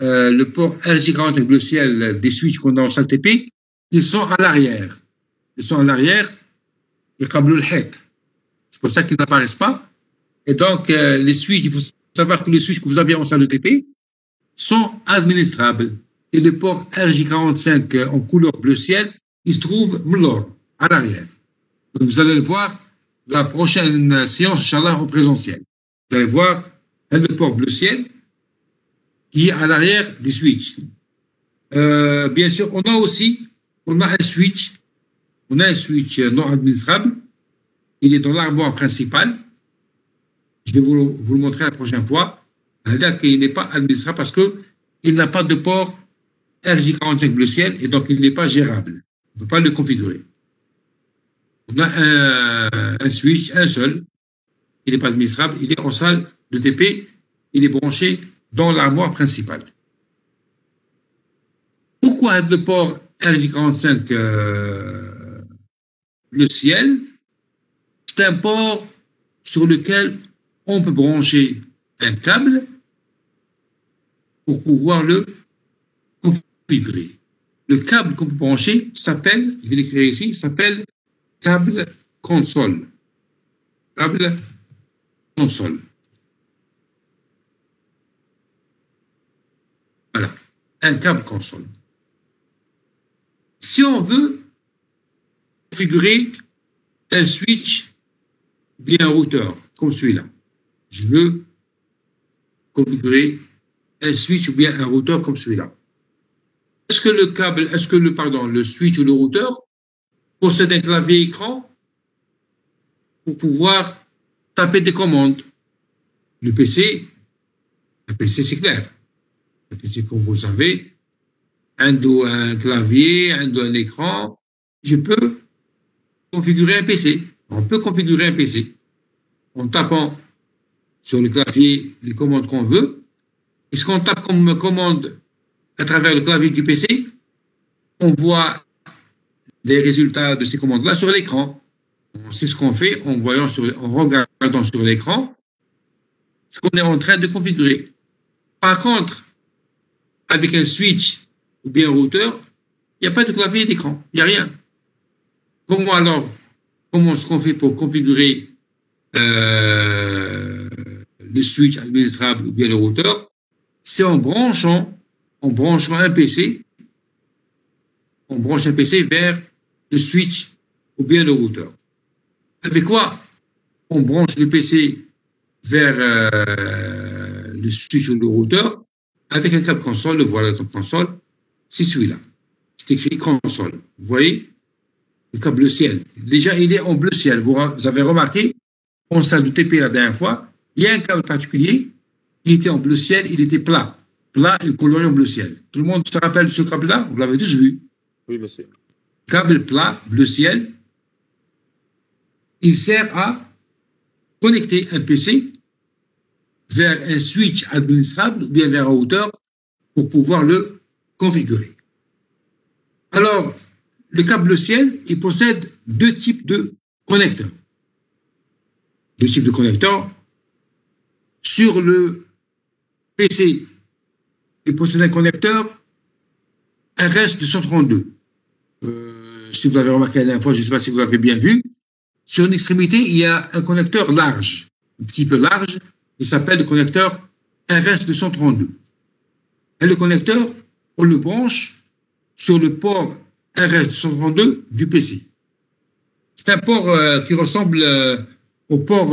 le port RJ45 bleu ciel des switches qu'on a en salle TP, ils sont à l'arrière. Ils sont à l'arrière, ils câblent le het. C'est pour ça qu'ils n'apparaissent pas. Et donc, les switches, il faut savoir que les switches que vous avez en salle de TP sont administrables. Et le port RJ45 en couleur bleu ciel, il se trouve à l'arrière. Donc, vous allez le voir la prochaine séance, Inch'Allah, en présentiel. Vous allez voir le port bleu ciel qui est à l'arrière des switches. Bien sûr, on a un switch non administrable. Il est dans l'armoire principale. Je vais vous le montrer la prochaine fois. Il n'est pas administrable parce qu'il n'a pas de port RJ45 bleu ciel et donc il n'est pas gérable. On ne peut pas le configurer. On a un switch, un seul. Il n'est pas administrable. Il est en salle de TP. Il est branché dans l'armoire principale. Pourquoi le port RJ45 bleu ciel? C'est un port sur lequel on peut brancher un câble pour pouvoir le configurer. Le câble qu'on peut brancher s'appelle, je vais l'écrire ici, s'appelle câble console. Câble console. un câble console. Si on veut configurer un switch ou bien un routeur, comme celui-là, je veux configurer un switch ou bien un routeur comme celui-là. Est-ce que le switch ou le routeur possède un clavier écran pour pouvoir taper des commandes? Le PC c'est clair. Le PC, comme vous le savez, un clavier, un écran. Je peux configurer un PC. On peut configurer un PC en tapant sur le clavier les commandes qu'on veut. Et ce qu'on tape comme commande à travers le clavier du PC, on voit les résultats de ces commandes-là sur l'écran. C'est ce qu'on fait en regardant sur l'écran ce qu'on est en train de configurer. Par contre, avec un switch ou bien un routeur, il n'y a pas de clavier d'écran, il n'y a rien. Comment est-ce qu'on fait pour configurer le switch administrable ou bien le routeur? C'est en branchant un PC, on branche un PC vers le switch ou bien le routeur. Avec quoi on branche le PC vers le switch ou le routeur? Avec un câble console. Voilà le câble console, c'est celui-là. C'est écrit console. Vous voyez? Le câble bleu ciel. Déjà, il est en bleu ciel. Vous avez remarqué, en salle de TP la dernière fois, il y a un câble particulier qui était en bleu ciel, il était plat. Plat et coloré en bleu ciel. Tout le monde se rappelle de ce câble-là? Vous l'avez tous vu. Oui, monsieur. Câble plat, bleu ciel, il sert à connecter un PC vers un switch administrable ou bien vers un routeur pour pouvoir le configurer. Alors, le câble bleu ciel, il possède deux types de connecteurs. Deux types de connecteurs. Sur le PC, il possède un connecteur RS232. Si vous l'avez remarqué la dernière fois, je ne sais pas si vous l'avez bien vu, sur une extrémité, il y a un connecteur large, un petit peu large, il s'appelle le connecteur RS232. Et le connecteur, on le branche sur le port RS232 du PC. C'est un port qui ressemble au port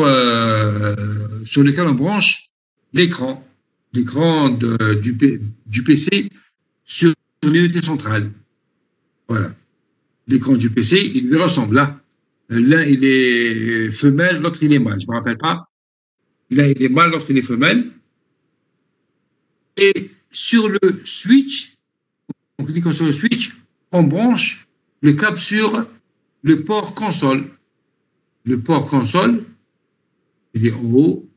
sur lequel on branche l'écran du PC sur l'unité centrale. Voilà. L'écran du PC, il lui ressemble là. L'un, il est femelle, l'autre, il est mâle. Je ne me rappelle pas. L'un, il est mâle, l'autre, il est femelle. Et sur le switch, en cliquant sur le switch, on branche le câble sur le port console. Le port console, il est en haut.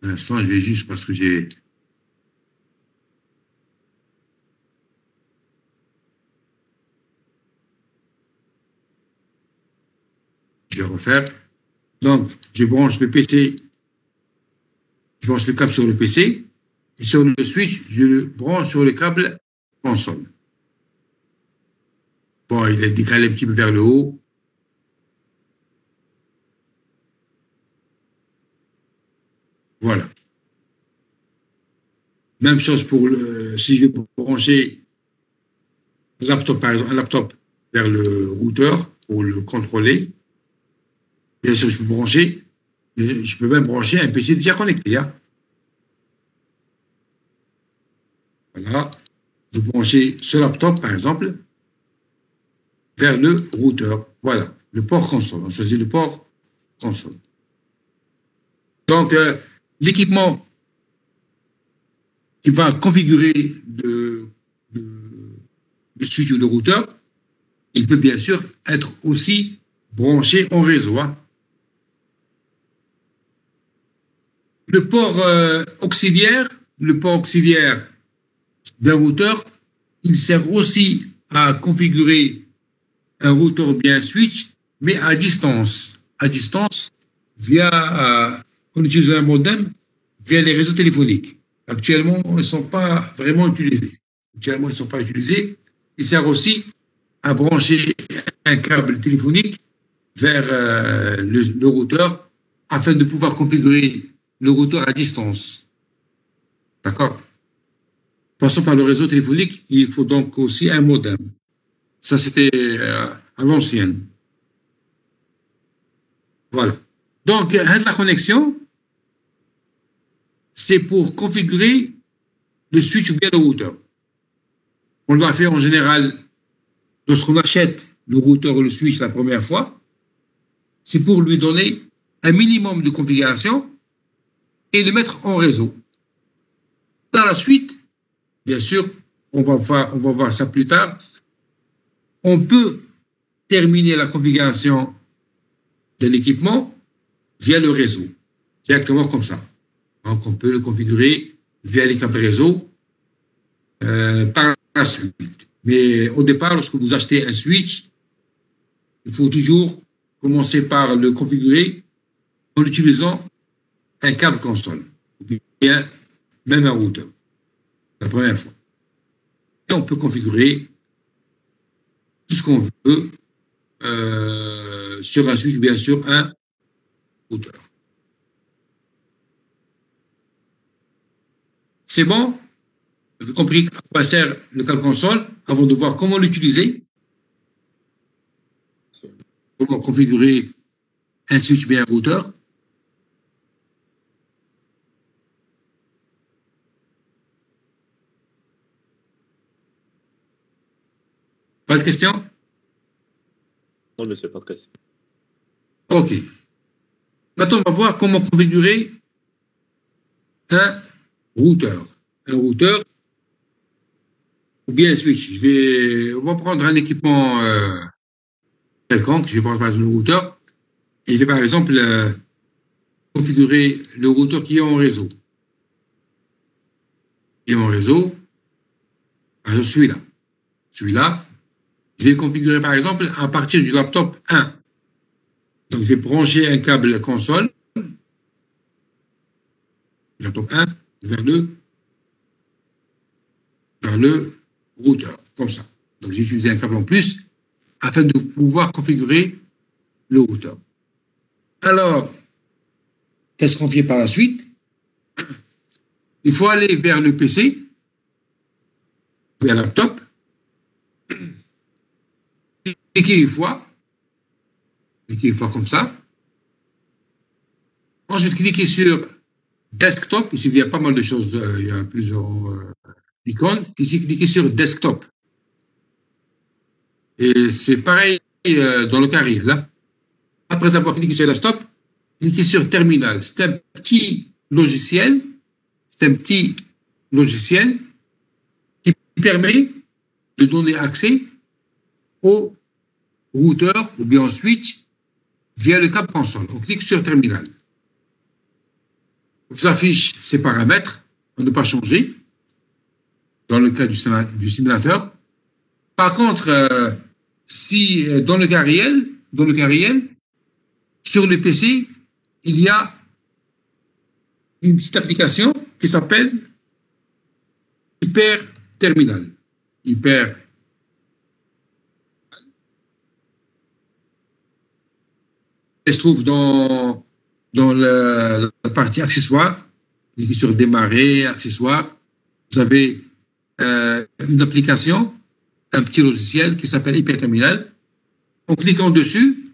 À l'instant, je vais juste parce que j'ai... Je vais refaire. Donc, je branche le PC, je branche le câble sur le PC, et sur le switch, je le branche sur le câble console. Bon, il est décalé un petit peu vers le haut. Voilà. Même chose pour si je veux brancher un laptop, par exemple, un laptop vers le routeur pour le contrôler. Bien sûr, je peux même brancher un PC déjà connecté. Hein. Voilà. Vous branchez ce laptop, par exemple, vers le routeur. Voilà, le port console. On choisit le port console. Donc, l'équipement qui va configurer le switch ou le routeur, il peut bien sûr être aussi branché en réseau. Hein. Le port auxiliaire d'un routeur, il sert aussi à configurer un routeur ou bien un switch, mais à distance. À distance, en utilisant un modem, via les réseaux téléphoniques. Actuellement, ils ne sont pas vraiment utilisés. Il sert aussi à brancher un câble téléphonique vers le routeur afin de pouvoir configurer le routeur à distance. D'accord? Passant par le réseau téléphonique, il faut donc aussi un modem. Ça, c'était à l'ancienne. Voilà. Donc, la connexion, c'est pour configurer le switch ou bien le routeur. On l'a fait en général lorsqu'on achète le routeur ou le switch la première fois. C'est pour lui donner un minimum de configuration et le mettre en réseau. Dans la suite, bien sûr, on va voir ça plus tard, on peut terminer la configuration de l'équipement via le réseau, directement comme ça. Donc, on peut le configurer via les câbles réseau par la suite. Mais au départ, lorsque vous achetez un switch, il faut toujours commencer par le configurer en utilisant un câble console, ou bien même un routeur, la première fois. Et on peut configurer tout ce qu'on veut sur un switch, bien sûr, un routeur. C'est bon? Vous avez compris à quoi sert le câble console avant de voir comment l'utiliser? Comment configurer un switch bien un routeur? Pas de questions? Non, monsieur, pas de question. OK. Maintenant, on va voir comment configurer un routeur. Un routeur ou bien un switch. On va prendre un équipement quelconque. Je vais prendre par exemple le routeur. Et je vais par exemple configurer le routeur qui est en réseau. Qui est en réseau. Par exemple, celui-là. Celui-là, je vais le configurer par exemple à partir du laptop 1. Donc, je vais brancher un câble console, du laptop 1, vers le routeur, comme ça. Donc, j'ai utilisé un câble en plus afin de pouvoir configurer le routeur. Alors, qu'est-ce qu'on fait par la suite? Il faut aller vers le PC, vers le laptop, cliquer une fois comme ça. Ensuite, cliquer sur Desktop. Ici, il y a pas mal de choses, il y a plusieurs icônes. Ici, cliquez sur Desktop. Et c'est pareil dans le carré, là. Après avoir cliqué sur Desktop, cliquez sur Terminal. C'est un petit logiciel qui permet de donner accès au routeur ou bien au switch via le câble console. On clique sur Terminal. On vous affiche ces paramètres à ne pas changer dans le cas du simulateur. Par contre, si dans le cas réel, sur le PC, il y a une petite application qui s'appelle Hyper Terminal. Elle se trouve dans la partie accessoires. Cliquez sur Démarrer, accessoires. Vous avez une application, un petit logiciel qui s'appelle Hyperterminal. En cliquant dessus,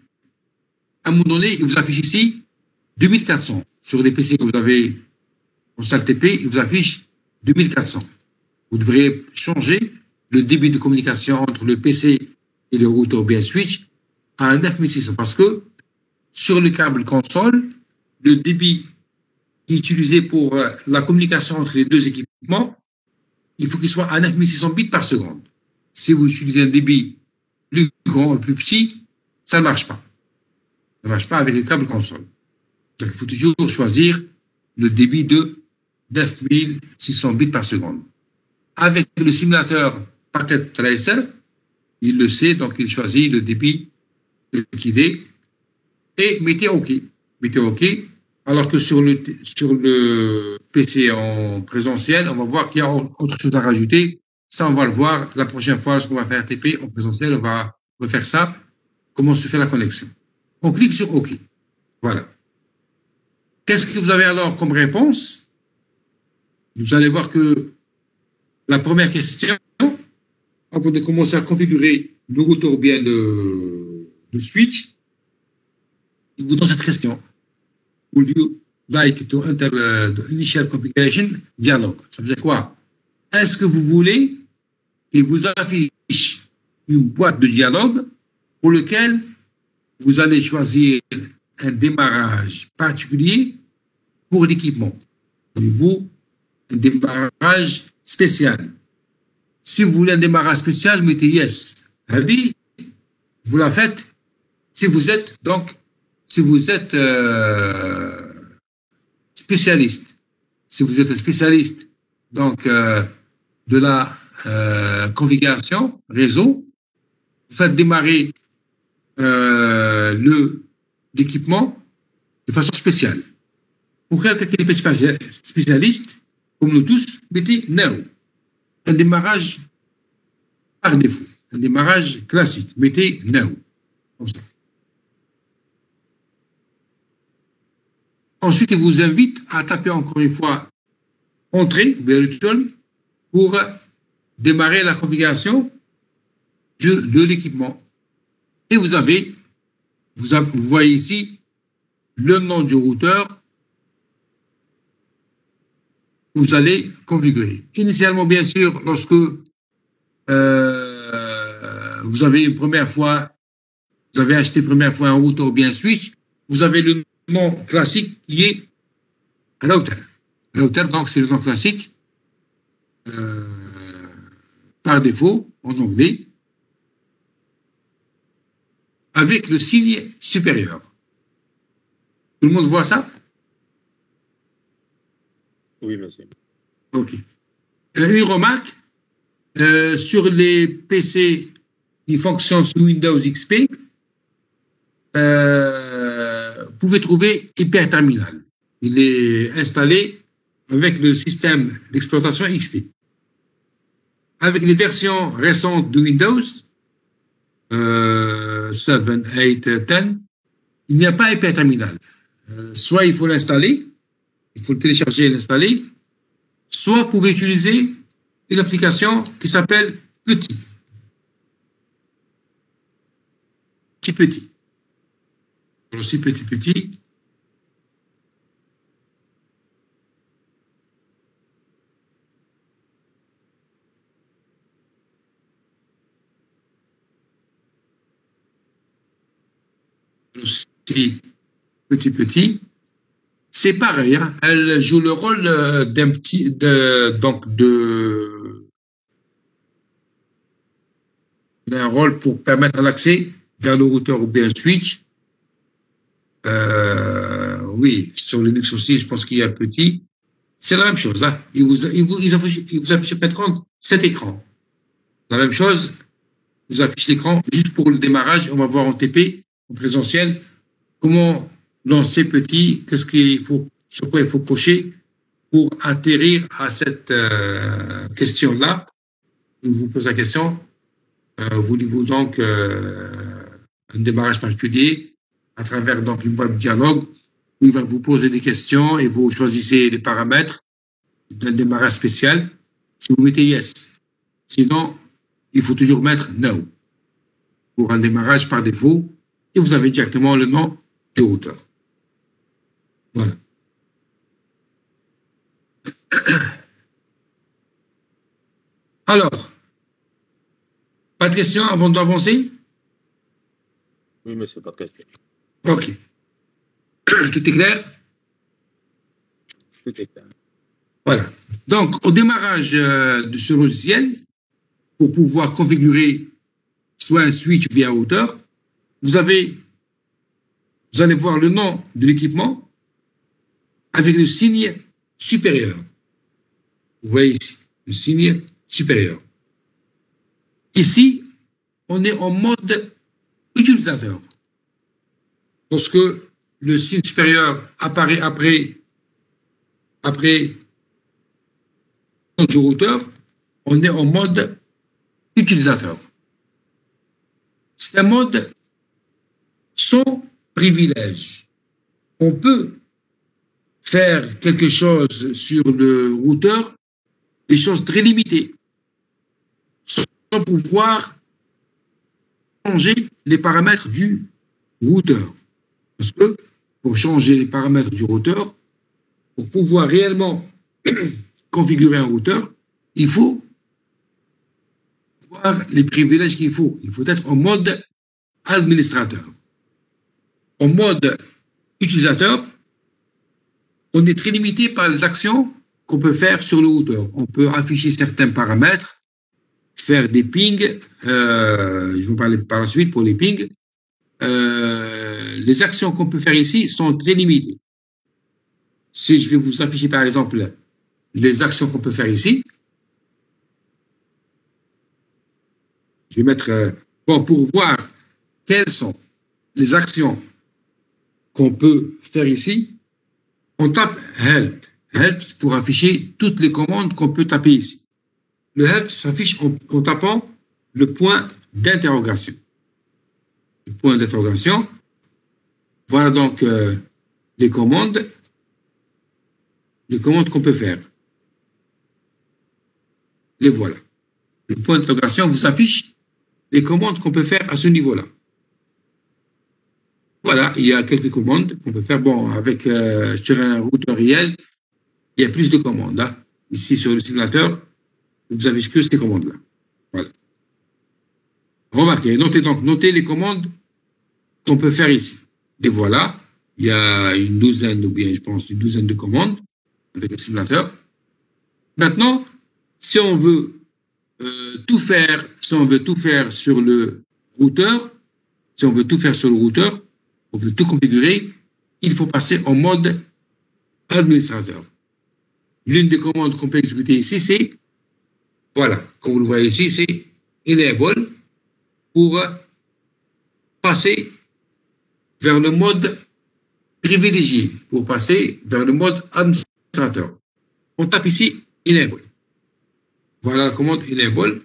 à un moment donné, il vous affiche ici 2400. Sur les PC que vous avez en salle TP, il vous affiche 2400. Vous devrez changer le débit de communication entre le PC et le routeur bien switch à 9600 parce que sur le câble console, le débit qui est utilisé pour la communication entre les deux équipements, il faut qu'il soit à 9600 bits par seconde. Si vous utilisez un débit plus grand ou plus petit, ça ne marche pas. Ça ne marche pas avec le câble console. Donc, il faut toujours choisir le débit de 9600 bits par seconde. Avec le simulateur Packet Tracer, il le sait, donc il choisit le débit qu'il est et mettez OK. Mettez OK. Alors que sur le PC en présentiel, on va voir qu'il y a autre chose à rajouter. Ça, on va le voir la prochaine fois, lorsqu'on va faire TP en présentiel, on va refaire ça. Comment se fait la connexion? On clique sur OK. Voilà. Qu'est-ce que vous avez alors comme réponse? Vous allez voir que la première question, avant de commencer à configurer le routeur ou bien le switch, il vous donne cette question. Would you like to enter the initial configuration dialogue? Ça veut dire quoi? Est-ce que vous voulez qu'il vous affiche une boîte de dialogue pour lequel vous allez choisir un démarrage particulier pour l'équipement? Voulez-vous un démarrage spécial? Si vous voulez un démarrage spécial, mettez yes. Dit, vous la faites si vous êtes spécialiste. Si vous êtes un spécialiste donc de la configuration réseau, vous faites démarrer l'équipement de façon spéciale. Pour quelqu'un qui est spécialiste, comme nous tous, mettez no. Un démarrage par défaut, un démarrage classique, mettez no. Comme ça. Ensuite, il vous invite à taper encore une fois Entrée, Return, pour démarrer la configuration de l'équipement. Et vous voyez ici le nom du routeur que vous allez configurer. Initialement, bien sûr, lorsque vous avez acheté première fois un routeur ou bien un switch, vous avez le nom classique qui est router. Router, donc, c'est le nom classique par défaut en anglais avec le signe supérieur. Tout le monde voit ça? Oui, monsieur. OK. Une remarque, sur les PC qui fonctionnent sous Windows XP, vous pouvez trouver Hyperterminal. Il est installé avec le système d'exploitation XP. Avec les versions récentes de Windows, 7, 8, 10, il n'y a pas Hyperterminal. Soit il faut l'installer, il faut le télécharger et l'installer, soit vous pouvez utiliser une application qui s'appelle Petit. Petit. Aussi Petit. Aussi Petit. C'est pareil, hein. Elle joue le rôle d'un rôle pour permettre l'accès vers le routeur ou bien switch. Oui, sur Linux aussi, je pense qu'il y a Petit. C'est la même chose, là. Il vous affiche peut-être cet écran. La même chose, vous affiche l'écran juste pour le démarrage. On va voir en TP, en présentiel, comment lancer Petit, sur quoi il faut cocher pour atterrir à cette question-là. Il vous pose la question, voulez-vous donc un démarrage particulier à travers donc une boîte de dialogue où il va vous poser des questions et vous choisissez les paramètres d'un démarrage spécial. Si vous mettez yes, sinon il faut toujours mettre no pour un démarrage par défaut et vous avez directement le nom du routeur. Voilà. Alors, pas de questions avant d'avancer? Oui, monsieur, pas de question. OK. Tout est clair? Tout est clair. Voilà. Donc, au démarrage de ce logiciel, pour pouvoir configurer soit un switch ou bien un routeur, vous allez voir le nom de l'équipement avec le signe supérieur. Vous voyez ici, le signe supérieur. Ici, on est en mode utilisateur. Lorsque le signe supérieur apparaît après du routeur, on est en mode utilisateur. C'est un mode sans privilège. On peut faire quelque chose sur le routeur, des choses très limitées, sans pouvoir changer les paramètres du routeur. Parce que pour changer les paramètres du routeur, pour pouvoir réellement configurer un routeur, il faut avoir les privilèges qu'il faut. Il faut être en mode administrateur. En mode utilisateur, on est très limité par les actions qu'on peut faire sur le routeur. On peut afficher certains paramètres, faire des pings, je vais vous parler par la suite pour les pings. Les actions qu'on peut faire ici sont très limitées. Si je vais vous afficher par exemple les actions qu'on peut faire ici, je vais mettre, bon, pour voir quelles sont les actions qu'on peut faire ici, on tape help. Help pour afficher toutes les commandes qu'on peut taper ici. Le help s'affiche en tapant le point d'interrogation. Le point d'interrogation. Voilà donc les commandes qu'on peut faire. Les voilà. Le point d'interrogation vous affiche les commandes qu'on peut faire à ce niveau-là. Voilà, il y a quelques commandes qu'on peut faire. Bon, avec sur un routeur réel, il y a plus de commandes. Hein. Ici, sur le simulateur, vous avez que ces commandes-là. Voilà. Remarquez, notez les commandes qu'on peut faire ici. Et voilà, il y a une douzaine, ou bien je pense une douzaine de commandes avec le simulateur. Maintenant, si on veut tout faire sur le routeur, on veut tout configurer, il faut passer en mode administrateur. L'une des commandes qu'on peut exécuter ici, c'est, voilà, comme vous le voyez ici, c'est enable pour passer vers le mode privilégié, pour passer vers le mode administrateur. On tape ici enable. Voilà la commande enable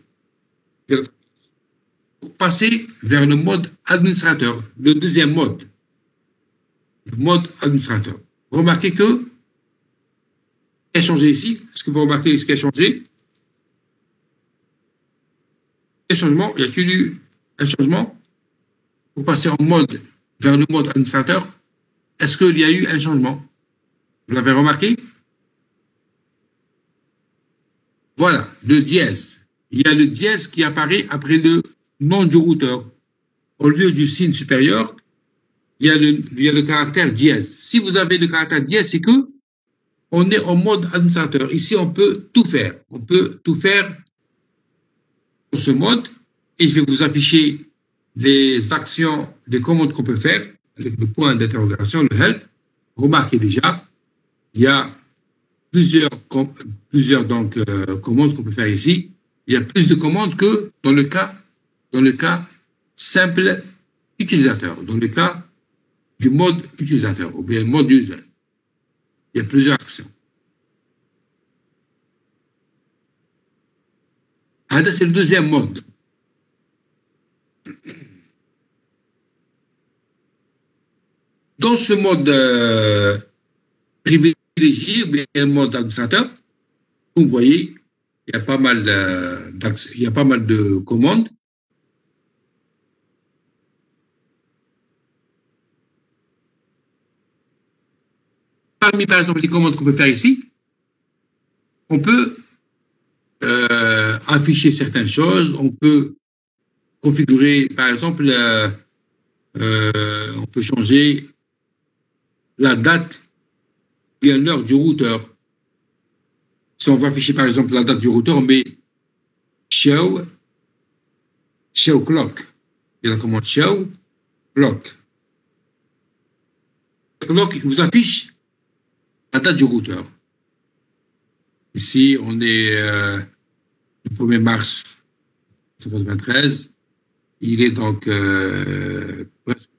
pour passer vers le mode administrateur, le deuxième mode, le mode administrateur. Remarquez que a changé ici. Est-ce que vous remarquez ce qui a changé? Il y a-t-il eu un changement pour passer vers le mode administrateur? Est-ce qu'il y a eu un changement? Vous l'avez remarqué? Voilà, le dièse. Il y a le dièse qui apparaît après le nom du routeur. Au lieu du signe supérieur, il y a le caractère dièse. Si vous avez le caractère dièse, c'est que on est en mode administrateur. Ici, on peut tout faire. On peut tout faire dans ce mode. Et je vais vous afficher les actions, les commandes qu'on peut faire avec le point d'interrogation, le help. Remarquez déjà, il y a plusieurs donc, commandes qu'on peut faire ici. Il y a plus de commandes que dans le cas simple utilisateur, dans le cas du mode utilisateur ou bien mode user. Il y a plusieurs actions. C'est le deuxième mode. Dans ce mode privilégié, ou bien le mode administrateur, comme vous voyez, il y a pas mal de commandes. Parmi, par exemple, les commandes qu'on peut faire ici, on peut afficher certaines choses, on peut configurer, par exemple, on peut changer la date bien l'heure du routeur. Si on veut afficher, par exemple, la date du routeur, on met show clock. Il y a la commande show clock. Clock vous affiche la date du routeur. Ici, on est le 1er mars 1993. Il est donc presque.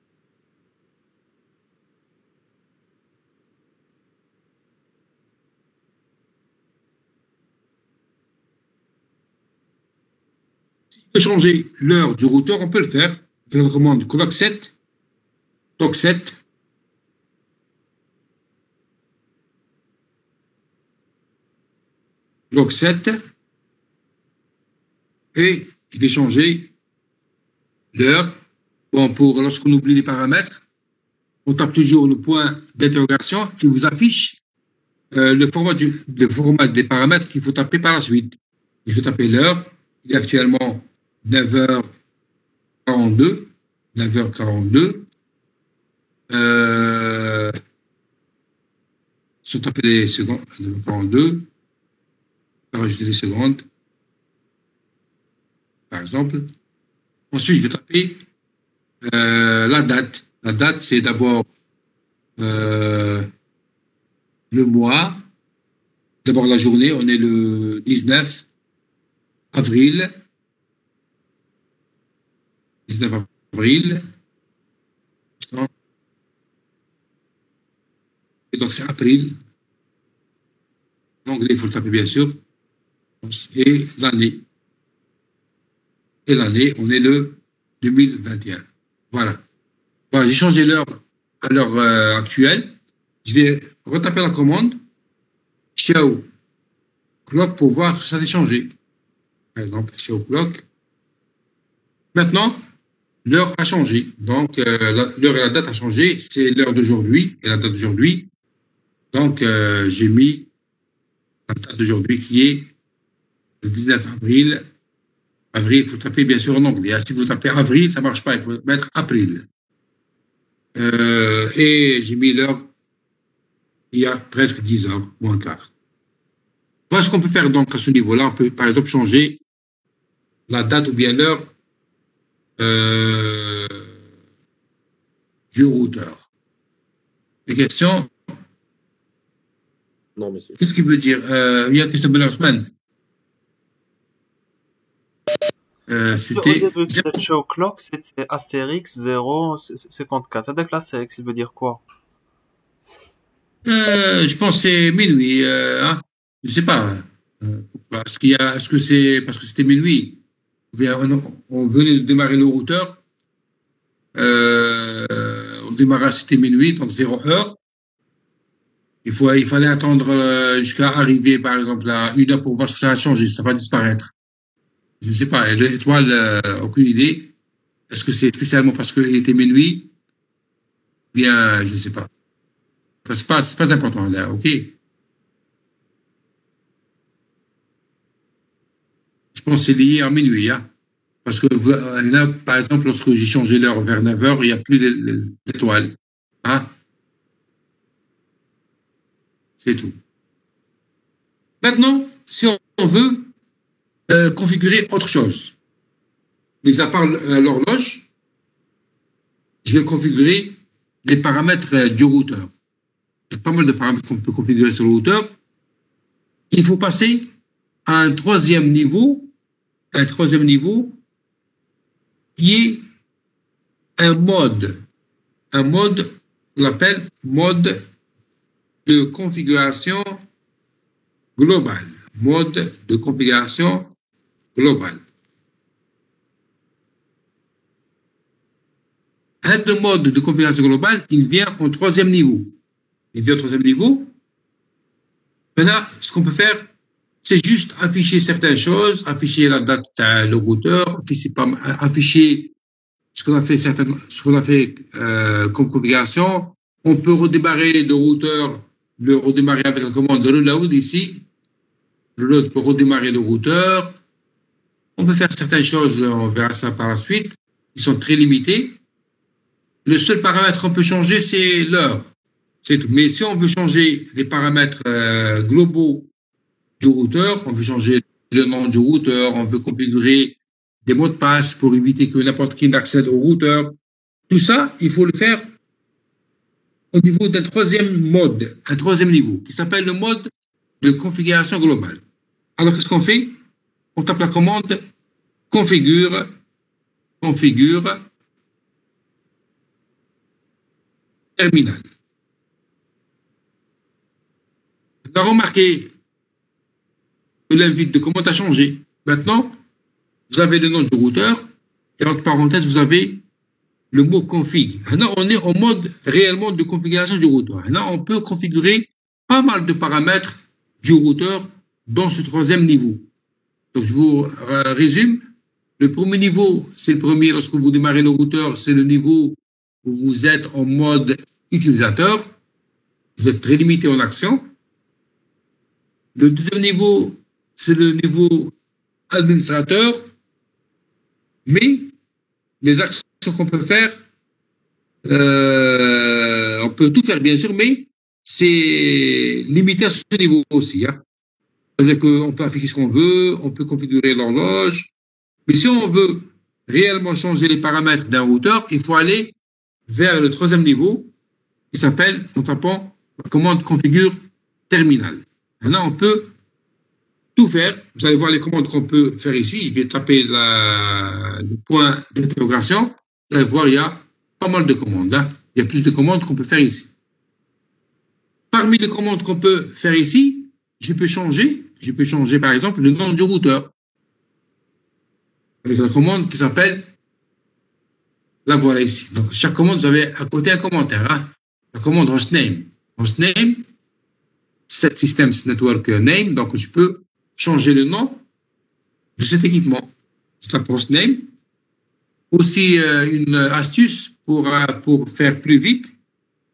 Si on veut changer l'heure du routeur, on peut le faire. On fait la commande clock set, bloc 7, et je vais changer l'heure. Bon, pour lorsqu'on oublie les paramètres, on tape toujours le point d'interrogation qui vous affiche le format des paramètres qu'il faut taper par la suite. Il faut taper l'heure. Il est actuellement 9h42. 9h42. Si on tape les secondes, 9h42, on va rajouter les secondes, par exemple. Ensuite, je vais taper la date. La date, c'est d'abord le mois, d'abord la journée, on est le 19 avril. 19 avril. Et donc, c'est avril. En anglais, il faut le taper, bien sûr. Et l'année. Et l'année, on est le 2021. Voilà. Voilà, j'ai changé l'heure à l'heure actuelle. Je vais retaper la commande show clock pour voir si ça a changé. Par exemple, show clock. Maintenant, l'heure a changé. Donc, l'heure et la date a changé. C'est l'heure d'aujourd'hui et la date d'aujourd'hui. Donc, j'ai mis la date d'aujourd'hui qui est le 19 avril. Avril, il faut taper bien sûr en anglais. Si vous tapez avril, ça ne marche pas. Il faut mettre april. Et j'ai mis l'heure il y a presque 10 heures, moins quart. Voilà ce qu'on peut faire donc à ce niveau-là. On peut par exemple changer la date ou bien l'heure du routeur. Des questions? Non, monsieur. Qu'est-ce qu'il veut dire? Il y a une question de semaine. Au début de show clock, c'était Astérix 054. Avec l'Astérix, il veut dire quoi? Je pense que c'est minuit. Hein? Je sais pas. Est-ce que c'est parce que c'était minuit? Ou bien on venait de démarrer le routeur. On démarrait, c'était minuit, donc 0 heure. Il fallait attendre jusqu'à arriver, par exemple, à 1 heure pour voir si ça a changé, ça va disparaître. Je ne sais pas. L'étoile, aucune idée. Est-ce que c'est spécialement parce qu'il était minuit? Bien, je ne sais pas. C'est pas important là, ok? Je pense que c'est lié à minuit, hein? Parce que là, par exemple, lorsque j'ai changé l'heure vers 9 heures, il n'y a plus d'étoiles. Hein? C'est tout. Maintenant, si on veut configurer autre chose, mis à part l'horloge, je vais configurer les paramètres du routeur. Il y a pas mal de paramètres qu'on peut configurer sur le routeur. Il faut passer à un troisième niveau qui est un mode. Un mode, on l'appelle mode de configuration globale. Mode de configuration globale. Un mode de configuration globale, il vient au troisième niveau. Maintenant, ce qu'on peut faire, c'est juste afficher certaines choses, afficher la date, le routeur, afficher ce qu'on a fait comme configuration. On peut redémarrer le routeur, le redémarrer avec la commande reload ici. Reload pour redémarrer le routeur. On peut faire certaines choses, on verra ça par la suite. Ils sont très limités. Le seul paramètre qu'on peut changer, c'est l'heure. C'est tout. Mais si on veut changer les paramètres globaux du routeur, on veut changer le nom du routeur, on veut configurer des mots de passe pour éviter que n'importe qui n'accède au routeur. Tout ça, il faut le faire au niveau d'un troisième niveau, qui s'appelle le mode de configuration globale. Alors, qu'est-ce qu'on fait? On tape la commande configure terminal. On a remarqué que l'invite de commande a changé. Maintenant, vous avez le nom du routeur et entre parenthèses, vous avez le mot config. Maintenant, on est en mode réellement de configuration du routeur. Maintenant, on peut configurer pas mal de paramètres du routeur dans ce troisième niveau. Donc, je vous résume. Le premier niveau, c'est le premier, lorsque vous démarrez le routeur, c'est le niveau où vous êtes en mode utilisateur. Vous êtes très limité en action. Le deuxième niveau, c'est le niveau administrateur. Mais les actions qu'on peut faire, on peut tout faire, bien sûr, mais c'est limité à ce niveau aussi. Hein. C'est-à-dire qu'on peut afficher ce qu'on veut, on peut configurer l'horloge. Mais si on veut réellement changer les paramètres d'un routeur, il faut aller vers le troisième niveau qui s'appelle, en tapant la commande configure terminal. Maintenant, on peut tout faire. Vous allez voir les commandes qu'on peut faire ici. Je vais taper le point d'interrogation. Vous allez voir, il y a pas mal de commandes. Hein. Il y a plus de commandes qu'on peut faire ici. Parmi les commandes qu'on peut faire ici, je peux changer par exemple le nom du routeur. Avec la commande qui s'appelle, la voilà ici. Donc, chaque commande, vous avez à côté un commentaire. Hein. La commande hostname. Hostname, set systems network name. Donc, je peux changer le nom de cet équipement. Je tape hostname. Aussi, une astuce pour faire plus vite.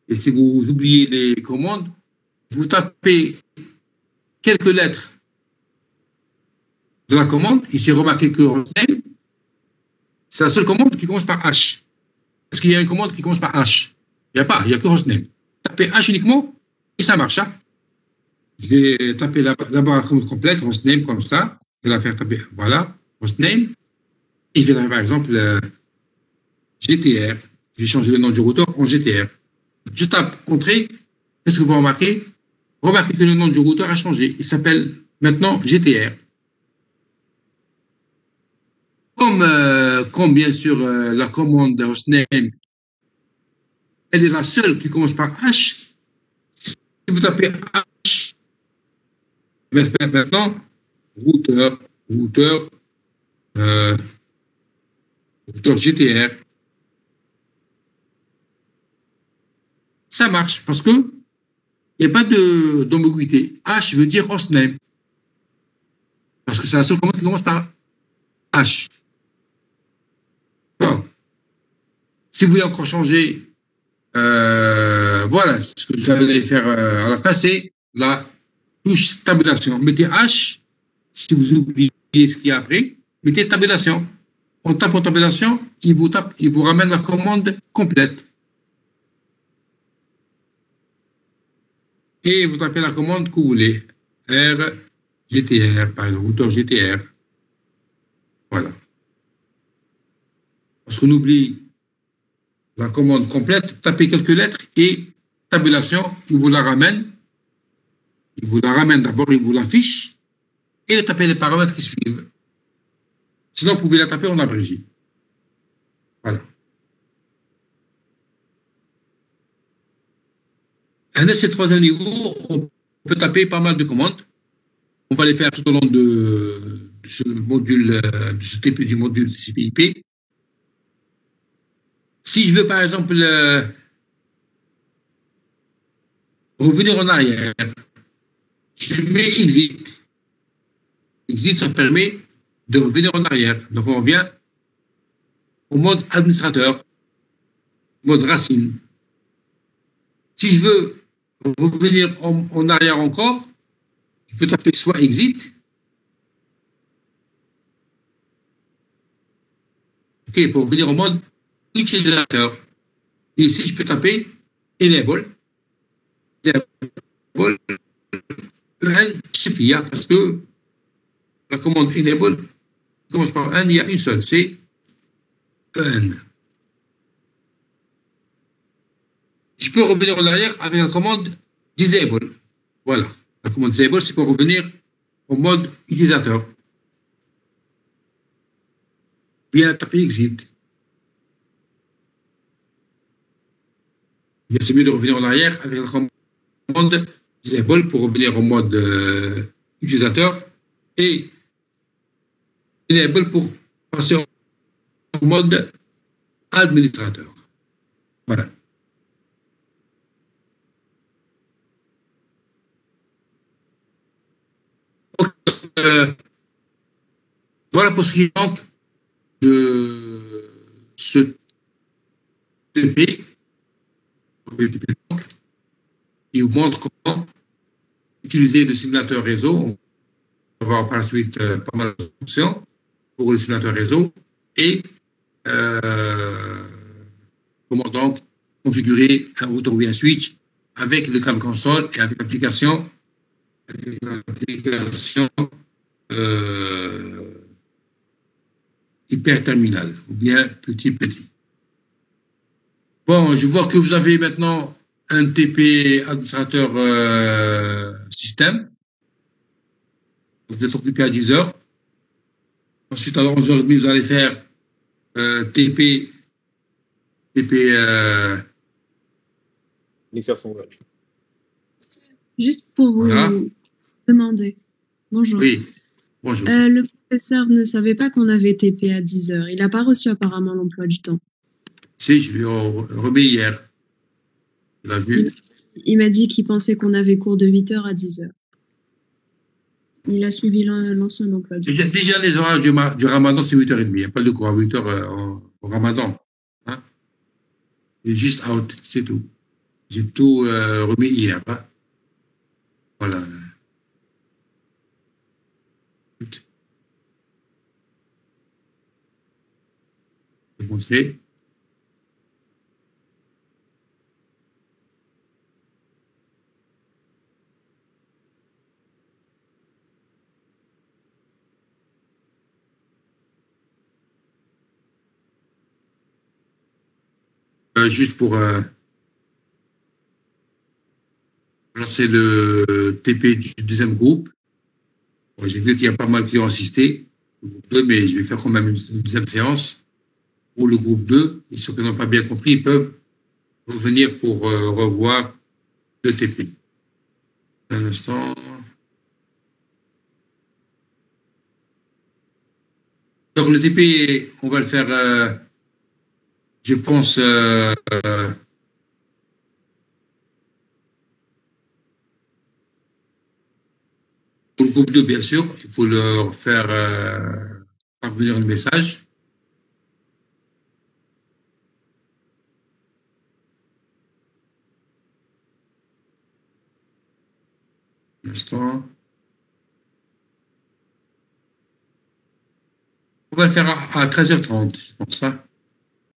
Et si vous oubliez les commandes, vous tapez quelques lettres de la commande. Ici, remarquez que hostname, c'est la seule commande qui commence par H. Est-ce qu'il y a une commande qui commence par H? Il n'y a pas, il n'y a que hostname. Tapez H uniquement et ça marche. Hein. Je vais taper d'abord la commande complète, hostname comme ça. Je vais la faire taper, voilà, hostname. Et je vais taper par exemple GTR. Je vais changer le nom du routeur en GTR. Je tape entrée. Qu'est-ce que vous remarquez? Remarquez que le nom du routeur a changé. Il s'appelle maintenant GTR. Comme bien sûr la commande hostname, elle est la seule qui commence par H. Si vous tapez H, maintenant, routeur GTR, ça marche parce que il n'y a pas d'ambiguïté. H veut dire hostname. Parce que c'est la seule commande qui commence par H. Bon. Si vous voulez encore changer, voilà, ce que vous allez faire à la fin, c'est la touche tabulation. Mettez H, si vous oubliez ce qu'il y a après, mettez tabulation. En tapant tabulation, il vous ramène la commande complète. Et vous tapez la commande que vous voulez. GTR, par exemple, routeur GTR. Voilà. Lorsqu'on oublie la commande complète, tapez quelques lettres et tabulation, il vous la ramène. Il vous la ramène d'abord, il vous l'affiche et tapez les paramètres qui suivent. Sinon, vous pouvez la taper en abrégé. Voilà. À ce troisième niveau, on peut taper pas mal de commandes. On va les faire tout au long de ce module, de ce type du module TCP/IP. Si je veux, par exemple, revenir en arrière, je mets exit. Exit, ça permet de revenir en arrière. Donc, on revient au mode administrateur, mode racine. Si je veux revenir en arrière encore, je peux taper soit exit. OK, pour revenir au mode utilisateur. Et ici, je peux taper enable. Enable. EN suffit, hein, parce que la commande enable commence par EN, il y a une seule, c'est EN. Je peux revenir en arrière avec la commande disable. Voilà. La commande disable, c'est pour revenir au mode utilisateur. Bien taper exit. Bien, c'est mieux de revenir en arrière avec la commande disable pour revenir au mode utilisateur et enable pour passer au mode administrateur. Voilà. OK. voilà pour ce qui manque de ce TP. Il vous montre comment utiliser le simulateur réseau. On va voir par la suite pas mal de fonctions pour le simulateur réseau et comment donc configurer un routeur ou un switch avec le câble console et avec l'application hyperterminal ou bien petit. Bon, je vois que vous avez maintenant un TP administrateur système. Vous êtes occupé à 10 heures. Ensuite, à 11h30, vous allez faire TP. L'insertion web. Juste pour vous Voilà. demander. Bonjour. Oui, bonjour. Le professeur ne savait pas qu'on avait TP à 10 heures. Il n'a pas reçu apparemment l'emploi du temps. Si, je lui ai remis hier. Vous l'avez vu? Il m'a dit qu'il pensait qu'on avait cours de 8 heures à 10 heures. Il a suivi l'ancien emploi du temps. Déjà, les horaires du ramadan, c'est 8h30. Il n'y a pas de cours à 8h au ramadan. Hein? C'est juste out, c'est tout. J'ai tout remis hier. Hein? Voilà. Je vais montrer. Juste pour lancer le TP du deuxième groupe. Bon, j'ai vu qu'il y a pas mal qui ont assisté au groupe 2, mais je vais faire quand même une deuxième séance pour le groupe 2. Et ceux qui n'ont pas bien compris, ils peuvent revenir pour revoir le TP. Un instant. Donc le TP, on va le faire, je pense, pour le groupe 2, bien sûr, il faut leur faire parvenir le message. Un instant. On va le faire à 13h30, je pense ça.